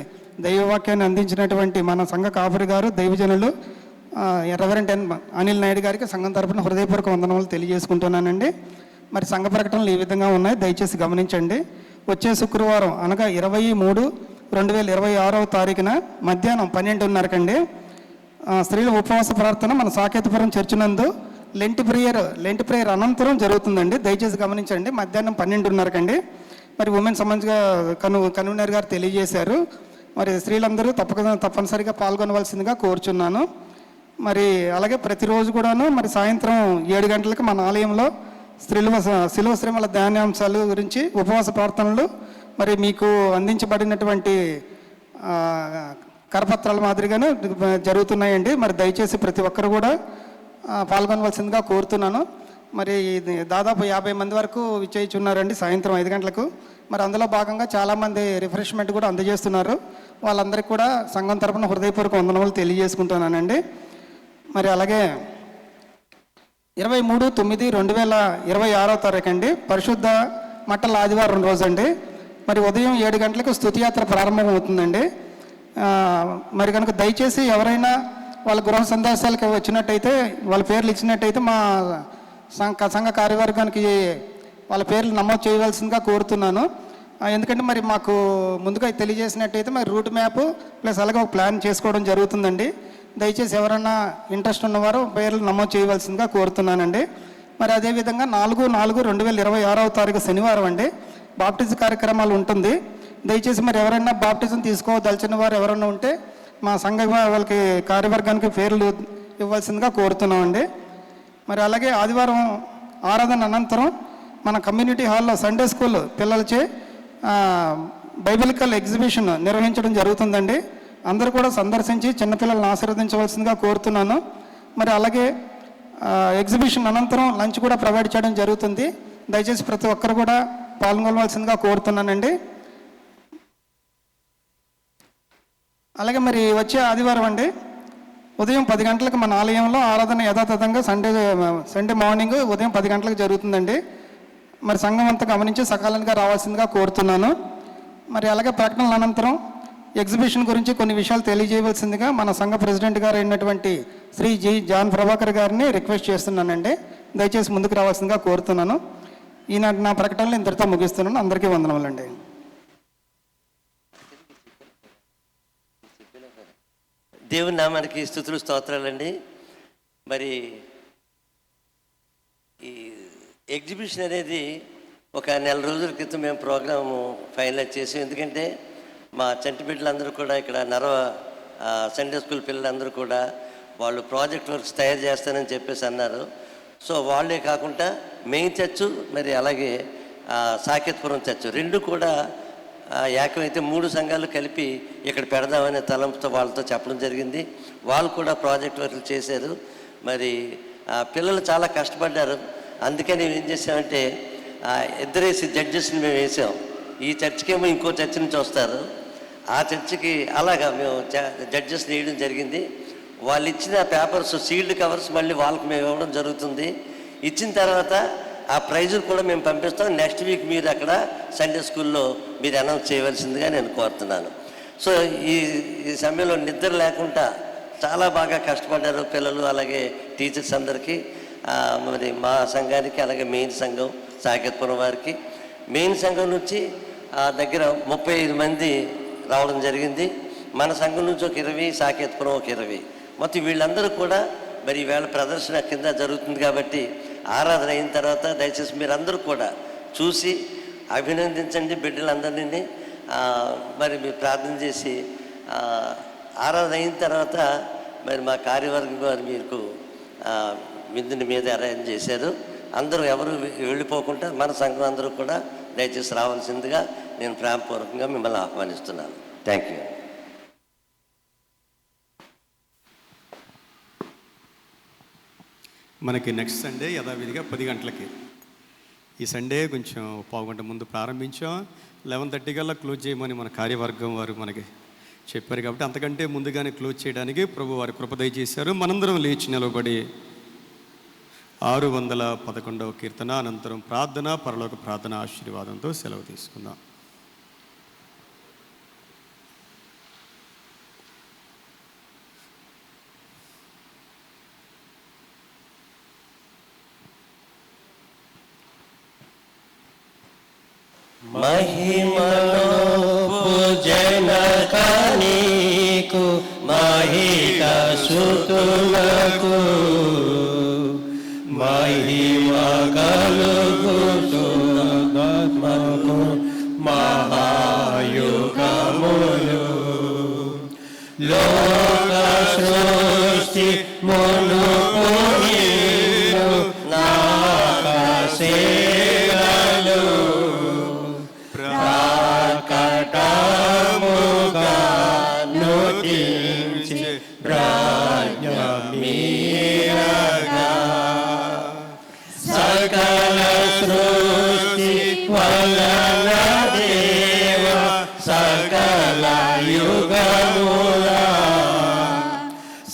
దైవవాక్యాన్ని అందించినటువంటి మన సంఘ కాపురి గారు, దైవజనులు రెవరెంట్ అనిల్ నాయుడు గారికి సంఘం తరఫున హృదయపూర్వక వందనములు తెలియజేసుకుంటున్నానండి. మరి సంఘ ప్రకటనలు ఈ విధంగా ఉన్నాయి, దయచేసి గమనించండి. వచ్చే శుక్రవారం అనగా 23/3/2026 తారీఖున మధ్యాహ్నం 12:30 స్త్రీల ఉపవాస ప్రార్థన మన సాకేతపురం చర్చి నందు లెంట్ ప్రేయర్ అనంతరం జరుగుతుందండి. దయచేసి గమనించండి. మధ్యాహ్నం 12:30 మరి ఉమెన్ సమాజ్గా కన్వీనర్ గారు తెలియజేశారు. మరి స్త్రీలందరూ తప్పనిసరిగా పాల్గొనవలసిందిగా కోరుచున్నాను. మరి అలాగే ప్రతిరోజు కూడాను మరి సాయంత్రం 7 గంటలకు మన ఆలయంలో శిలువ శ్రమల ధ్యానాంశాలు గురించి ఉపవాస ప్రార్థనలు మరి మీకు అందించబడినటువంటి కరపత్రాల మాదిరిగానే జరుగుతున్నాయండి. మరి దయచేసి ప్రతి ఒక్కరు కూడా పాల్గొనవలసిందిగా కోరుతున్నాను. మరి దాదాపు 50 మంది వరకు విచ్చేయుచున్నారండి సాయంత్రం 5 గంటలకు. మరి అందులో భాగంగా చాలామంది రిఫ్రెష్మెంట్ కూడా అందజేస్తున్నారు. వాళ్ళందరికీ కూడా సంఘం తరపున హృదయపూర్వక వందనములు తెలియజేసుకుంటున్నానండి. మరి అలాగే 23/9/2026 తారీఖు అండి పరిశుద్ధ మట్టల ఆదివారం రోజండి. మరి ఉదయం 7 గంటలకు స్తుతియాత్ర ప్రారంభం అవుతుందండి. మరి కనుక దయచేసి ఎవరైనా వాళ్ళ గృహ సందేశాలకు వచ్చినట్టయితే వాళ్ళ పేర్లు ఇచ్చినట్టయితే మా సంఘ కార్యవర్గానికి వాళ్ళ పేర్లు నమోదు చేయవలసిందిగా కోరుతున్నాను. ఎందుకంటే మరి మాకు ముందుగా తెలియజేసినట్టయితే మరి రూట్ మ్యాప్ ప్లస్ అలాగే ఒక ప్లాన్ చేసుకోవడం జరుగుతుందండి. దయచేసి ఎవరైనా ఇంట్రెస్ట్ ఉన్నవారు పేర్లు నమోదు చేయవలసిందిగా కోరుతున్నానండి. మరి అదేవిధంగా 4/4/2026 తారీఖు శనివారం అండి బాప్టిజం కార్యక్రమాలు ఉంటుంది. దయచేసి మరి ఎవరైనా బాప్టిజం తీసుకోదలిచిన వారు ఎవరైనా ఉంటే మా సంఘ వాళ్ళకి కార్యవర్గానికి పేర్లు ఇవ్వాల్సిందిగా కోరుతున్నామండి. మరి అలాగే ఆదివారం ఆరాధన అనంతరం మన కమ్యూనిటీ హాల్లో సండే స్కూల్ పిల్లలచే బైబిలికల్ ఎగ్జిబిషన్ నిర్వహించడం జరుగుతుందండి. అందరూ కూడా సందర్శించి చిన్నపిల్లలను ఆశీర్వదించవలసిందిగా కోరుతున్నాను. మరి అలాగే ఎగ్జిబిషన్ అనంతరం లంచ్ కూడా ప్రొవైడ్ చేయడం జరుగుతుంది. దయచేసి ప్రతి ఒక్కరు కూడా పాల్గొనవలసిందిగా కోరుతున్నానండి. అలాగే మరి వచ్చే ఆదివారం అండి ఉదయం 10 గంటలకు మన ఆలయంలో ఆరాధన యథాతథంగా సండే మార్నింగ్ ఉదయం 10 గంటలకు జరుగుతుందండి. మరి సంఘం అంతా గమనించి సకాలంగా రావాల్సిందిగా కోరుతున్నాను. మరి అలాగే ప్రకటనల అనంతరం ఎగ్జిబిషన్ గురించి కొన్ని విషయాలు తెలియజేయవలసిందిగా మన సంఘ ప్రెసిడెంట్ గారు అయినటువంటి శ్రీ జి జాన్ ప్రభాకర్ గారిని రిక్వెస్ట్ చేస్తున్నానండి. దయచేసి ముందుకు రావాల్సిందిగా కోరుతున్నాను. ఈనాటి నా ప్రకటనలు ఇంతటితో ముగిస్తున్నాను. అందరికీ వందనములండి. దేవుని నామానికి స్తుతులు స్తోత్రాలండి. మరి ఈ ఎగ్జిబిషన్ అనేది ఒక నెల రోజుల క్రితం మేము ప్రోగ్రాము ఫైనలైజ్ చేసాం. ఎందుకంటే మా చంటి బిడ్డలందరూ కూడా ఇక్కడ సండే స్కూల్ పిల్లలందరూ కూడా వాళ్ళు ప్రాజెక్ట్ వర్క్స్ తయారు చేస్తానని చెప్పేసి అన్నారు. సో వాళ్ళే కాకుండా మెయిన్ చర్చు మరి అలాగే సాకేత్పురం చర్చు రెండు కూడా ఏకమైతే 3 సంఘాలు కలిపి ఇక్కడ పెడదామనే తలంపుతో వాళ్ళతో చెప్పడం జరిగింది. వాళ్ళు కూడా ప్రాజెక్ట్ వర్క్లు చేశారు. మరి పిల్లలు చాలా కష్టపడ్డారు. అందుకని మేము ఏం చేసామంటే 2 జడ్జెస్ని మేము వేసాం. ఈ చర్చికేమో ఇంకో చర్చి నుంచి వస్తారు, ఆ చర్చికి అలాగా మేము జడ్జెస్ని వేయడం జరిగింది. వాళ్ళు ఇచ్చిన పేపర్స్ సీల్డ్ కవర్స్ మళ్ళీ వాళ్ళకి మేము ఇవ్వడం జరుగుతుంది. ఇచ్చిన తర్వాత ఆ ప్రైజులు కూడా మేము పంపిస్తాం. నెక్స్ట్ వీక్ మీరు అక్కడ సండే స్కూల్లో మీరు అనౌన్స్ చేయవలసిందిగా నేను కోరుతున్నాను. సో ఈ సమయంలో నిద్ర లేకుండా చాలా బాగా కష్టపడ్డారు పిల్లలు, అలాగే టీచర్స్ అందరికీ. మరి మా సంఘానికి అలాగే మెయిన్ సంఘం సాకేత్పురం వారికి మెయిన్ సంఘం నుంచి దగ్గర 35 మంది రావడం జరిగింది. మన సంఘం నుంచి ఒక 20, సాకేత్పురం ఒక 20, మొత్తం వీళ్ళందరూ కూడా మరి ఈవేళ ప్రదర్శన కింద జరుగుతుంది. కాబట్టి ఆరాధన అయిన తర్వాత దయచేసి మీరందరూ కూడా చూసి అభినందించండి బిడ్డలందరినీ. మరి మీరు ప్రార్థన చేసి ఆరాధన అయిన తర్వాత మరి మా కార్యవర్గం వారు మీకు విందుని మీద అరేంజ్ చేశారు. అందరూ ఎవరు వెళ్ళిపోకుండా మన సంఘం అందరూ కూడా దయచేసి రావాల్సిందిగా నేను ప్రేమపూర్వకంగా మిమ్మల్ని ఆహ్వానిస్తున్నాను. Thank you. మనకి నెక్స్ట్ సండే యథావిధిగా 10 గంటలకి. ఈ సండే కొంచెం పావుగంట ముందు ప్రారంభించాం. 11:30 కల్లా క్లోజ్ చేయమని మన కార్యవర్గం వారు మనకి చెప్పారు. కాబట్టి అంతకంటే ముందుగానే క్లోజ్ చేయడానికి ప్రభు వారి కృప దయచేశారు. మనందరం లేచి నిలబడి 611వ కీర్తన అనంతరం ప్రార్థన, పరలోక ప్రార్థన ఆశీర్వాదంతో సెలవు తీసుకుందాం. మహిమలో పూజనక నీకు మహిక సుతులకు మహిమ కలుగుతున్నకు మహాయుగములు లోక సృష్టి మునుపు నాకాశేగలు ప్రకటముగా నుతించి ప్రాజ్ఞమీరగా సకల సృష్టి వలన దేవ సకల యుగముల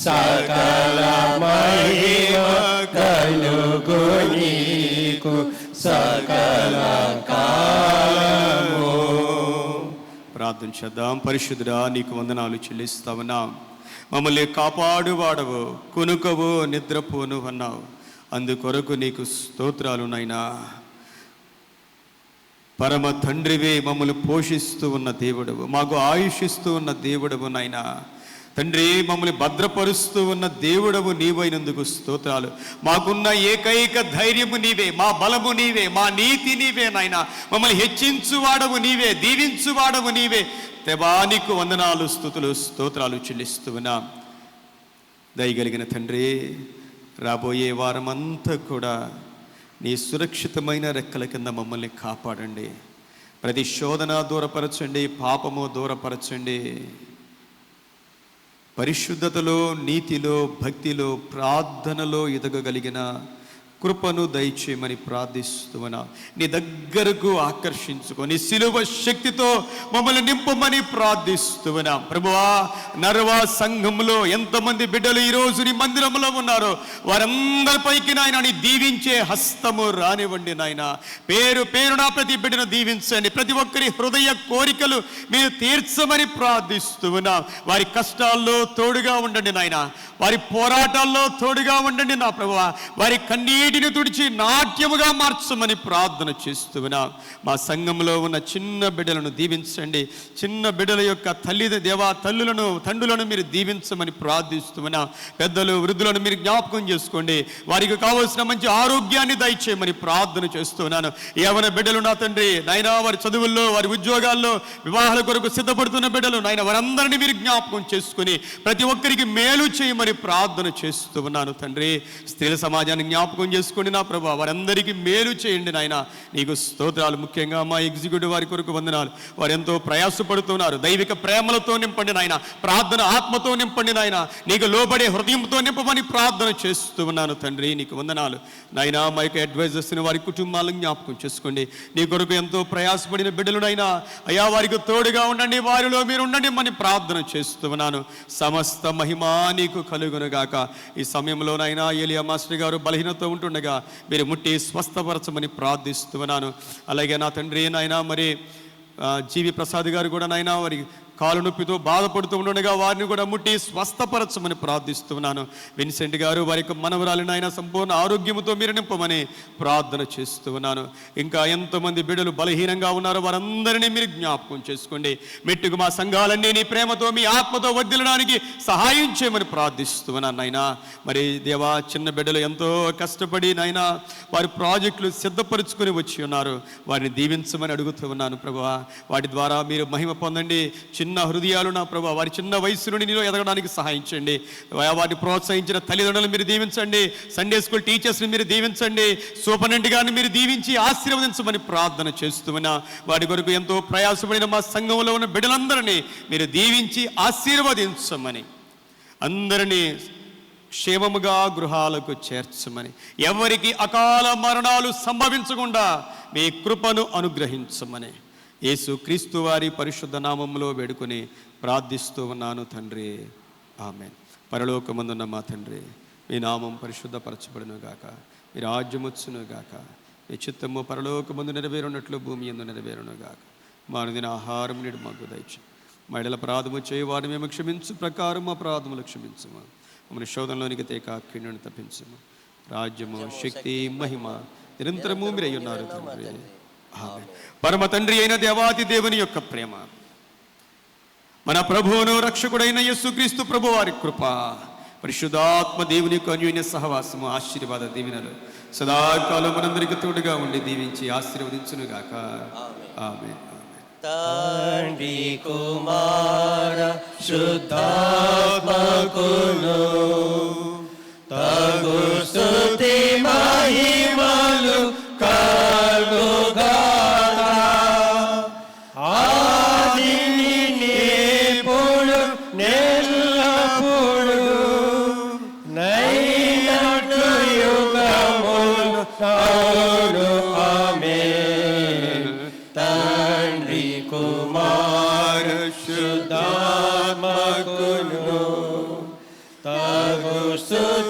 సకల మహిమ కలుగు నీకు సకల కాలము. ప్రార్థన చేద్దాం. పరిశుద్ధుడా, నీకు వందనాలు చెల్లిస్తావున్నా. మమ్మల్ని కాపాడువాడవు, కునుకవు, నిద్రపోను అన్నావు. అందుకొరకు నీకు స్తోత్రాలు నాయనా. పరమ తండ్రివే, మమ్మల్ని పోషిస్తూ ఉన్న దేవుడవు, మాకు ఆయుషిస్తూ ఉన్న దేవుడవు నాయనా. తండ్రి, మమ్మల్ని భద్రపరుస్తూ ఉన్న దేవుడవు నీవైనందుకు స్తోత్రాలు. మాకున్న ఏకైక ధైర్యము నీవే, మా బలము నీవే, మా నీతి నీవే నాయనా. మమ్మల్ని హెచ్చించువాడవు నీవే, దీవించువాడవు నీవే. దేవానికి వందనాలు, స్తుతులు, స్తోత్రాలు చెల్లిస్తూ ఉన్నాం. దయగలిగిన తండ్రి, రాబోయే వారమంతా కూడా నీ సురక్షితమైన రెక్కల కింద మమ్మల్ని కాపాడండి. ప్రతి శోధన దూరపరచండి, పాపము దూరపరచండి. పరిశుద్ధతలో, నీతిలో, భక్తిలో, ప్రార్థనలో ఎదగగలిగిన కృపను దయచేయమని ప్రార్థిస్తున్నా. నీ దగ్గరకు ఆకర్షించుకో, నీ శిలువ శక్తితో మమ్మల్ని నింపమని ప్రార్థిస్తున్నా. ప్రభువా, నర్వా సంఘంలో ఎంతమంది బిడ్డలు ఈరోజు నీ మందిరంలో ఉన్నారో వారందరిపైకి నాయన నీ దీవించే హస్తము రానివ్వండి నాయన. పేరు పేరున ప్రతి బిడ్డను దీవించండి. ప్రతి ఒక్కరి హృదయ కోరికలు మీరు తీర్చమని ప్రార్థిస్తున్నా. వారి కష్టాల్లో తోడుగా ఉండండి నాయన. వారి పోరాటాల్లో తోడుగా ఉండండి నా ప్రభువా. వారి కన్నీటిని తుడిచి నాట్యముగా మార్చమని ప్రార్థన చేస్తున్నా. మా సంఘంలో ఉన్న చిన్న బిడ్డలను దీవించండి. చిన్న బిడ్డల యొక్క తండ్రులను మీరు దీవించమని ప్రార్థిస్తున్నా. పెద్దలు, వృద్ధులను మీరు జ్ఞాపకం చేసుకోండి. వారికి కావలసిన మంచి ఆరోగ్యాన్ని దయచేయమని ప్రార్థన చేస్తున్నాను. యవన బిడ్డలు నా తండ్రి నాయనా, వారి చదువుల్లో, వారి ఉద్యోగాల్లో, వివాహాల కొరకు సిద్ధపడుతున్న బిడ్డలు నాయన, వారందరినీ మీరు జ్ఞాపకం చేసుకుని ప్రతి ఒక్కరికి మేలు చేయమని ప్రార్థన చేస్తూ ఉన్నాను తండ్రి. స్త్రీల సమాజాన్ని జ్ఞాపకం చేసుకోండి నా ప్రభా. వారందరికీ మేలు చేయండి నాయన. నీకు స్తోత్రాలు. ముఖ్యంగా మా ఎగ్జిక్యూటివ్ వారి కొరకు వందనాలు. వారు ఎంతో ప్రయాసపడుతున్నారు. దైవిక ప్రేమలతో నింపండి నాయన. ప్రార్థన ఆత్మతో నింపండి నాయన. నీకు లోబడే హృదయంతో నింపమని ప్రార్థన చేస్తూ ఉన్నాను తండ్రి. నీకు వందనాలు నాయనా. మా యొక్క అడ్వైజర్స్ని, వారి కుటుంబాలను జ్ఞాపకం చేసుకోండి. నీ కొరకు ఎంతో ప్రయాసపడిన బిడ్డలునైనా అయ్యా, వారికి తోడుగా ఉండండి, వారిలో మీరు ఉండండి అని ప్రార్థన చేస్తూ ఉన్నాను. సమస్త మహిమా నీకు కలుగునుగాక. ఈ సమయంలోనైనా ఏలియా మాస్టర్ గారు బలహీనతో ఉంటుండగా మీరు ముట్టి స్వస్థపరచమని ప్రార్థిస్తున్నాను. అలాగే నా తండ్రి నాయన, మరి జీవి ప్రసాద్ గారు కూడా నాయన వారి కాలు నొప్పితో బాధపడుతూ ఉండగా వారిని కూడా ముట్టి స్వస్థపరచమని ప్రార్థిస్తున్నాను. విన్సెంట్ గారు, వారి యొక్క మనవరాలిని ఆయన సంపూర్ణ ఆరోగ్యంతో మీరు నింపమని ప్రార్థన చేస్తున్నాను. ఇంకా ఎంతోమంది బిడ్డలు బలహీనంగా ఉన్నారో వారందరినీ మీరు జ్ఞాపకం చేసుకోండి. మెట్టుకు మా సంఘాలన్నీ నీ ప్రేమతో, మీ ఆత్మతో వర్ధిల్లడానికి సహాయం చేయమని ప్రార్థిస్తున్నాను నాయనా. మరి దేవా, చిన్న బిడ్డలు ఎంతో కష్టపడి నాయనా వారి ప్రాజెక్టులు సిద్ధపరుచుకొని వచ్చి ఉన్నారు. వారిని దీవించమని అడుగుతూ ఉన్నాను ప్రభువా. వాటి ద్వారా మీరు మహిమ పొందండి. చిన్న చిన్న హృదయాలు నా ప్రభు, వారి చిన్న వయసు నుండి నేను ఎదగడానికి సహాయం చేయండి. వారిని ప్రోత్సహించిన తల్లిదండ్రులను మీరు దీవించండి, సండే స్కూల్ టీచర్స్ని మీరు దీవించండి, సూపరింటెండెంట్ గారిని మీరు దీవించి ఆశీర్వదించమని ప్రార్థన చేస్తున్నా. వాటి కొరకు ఎంతో ప్రయాసపడిన మా సంఘంలో ఉన్న బిడ్డలందరినీ మీరు దీవించి ఆశీర్వదించమని, అందరినీ క్షేమముగా గృహాలకు చేర్చమని, ఎవరికి అకాల మరణాలు సంభవించకుండా మీ కృపను అనుగ్రహించమని యేసు క్రీస్తు వారి పరిశుద్ధ నామంలో వేడుకొని ప్రార్థిస్తూ ఉన్నాను తండ్రి, ఆమేన్. పరలోకమందున్న మా తండ్రి, మీ నామం పరిశుద్ధపరచబడును గాక, మీ రాజ్యం వచ్చును గాక, మీ చిత్తము పరలోకమందు నెరవేరునట్లు భూమి యందు నెరవేరును గాక. మా అనుదిన ఆహారం నేడు మాకు దయచేయి. మా ఎడల అపరాధము చేయి వారిని మేము క్షమించు ప్రకారం మా అపరాధములు క్షమించుము. మమ్మల్ని శోధనలోనికి తేకాకిని తప్పించుము. రాజ్యము, శక్తి, మహిమ నిరంతరము మీరై ఉన్నారు తండ్రి, ఆమేన్. పరమ తండ్రి అయిన దేవాది దేవుని యొక్క ప్రేమ, మన ప్రభువును రక్షకుడైన యేసుక్రీస్తు ప్రభు వారి కృప, పరిశుద్ధాత్మ దేవుని యొక్క అన్యోన్య సహవాసము, ఆశీర్వాద దీవెనలు సదాకాలం మనందరికి తోడుగా ఉండి దీవించి ఆశీర్వదించునుగాక. ఆమేన్. తండ్రి కుమార శుద్ధాత్మకును తగు స్తుతి మహిమలు కలుగాక, ఆదిని నిపుడు నెల్లప్పుడు నైనటు యుగములు అవును. ఆమేన్. తండ్రి కుమార శుద్ధాత్మకును తగు స్తుతి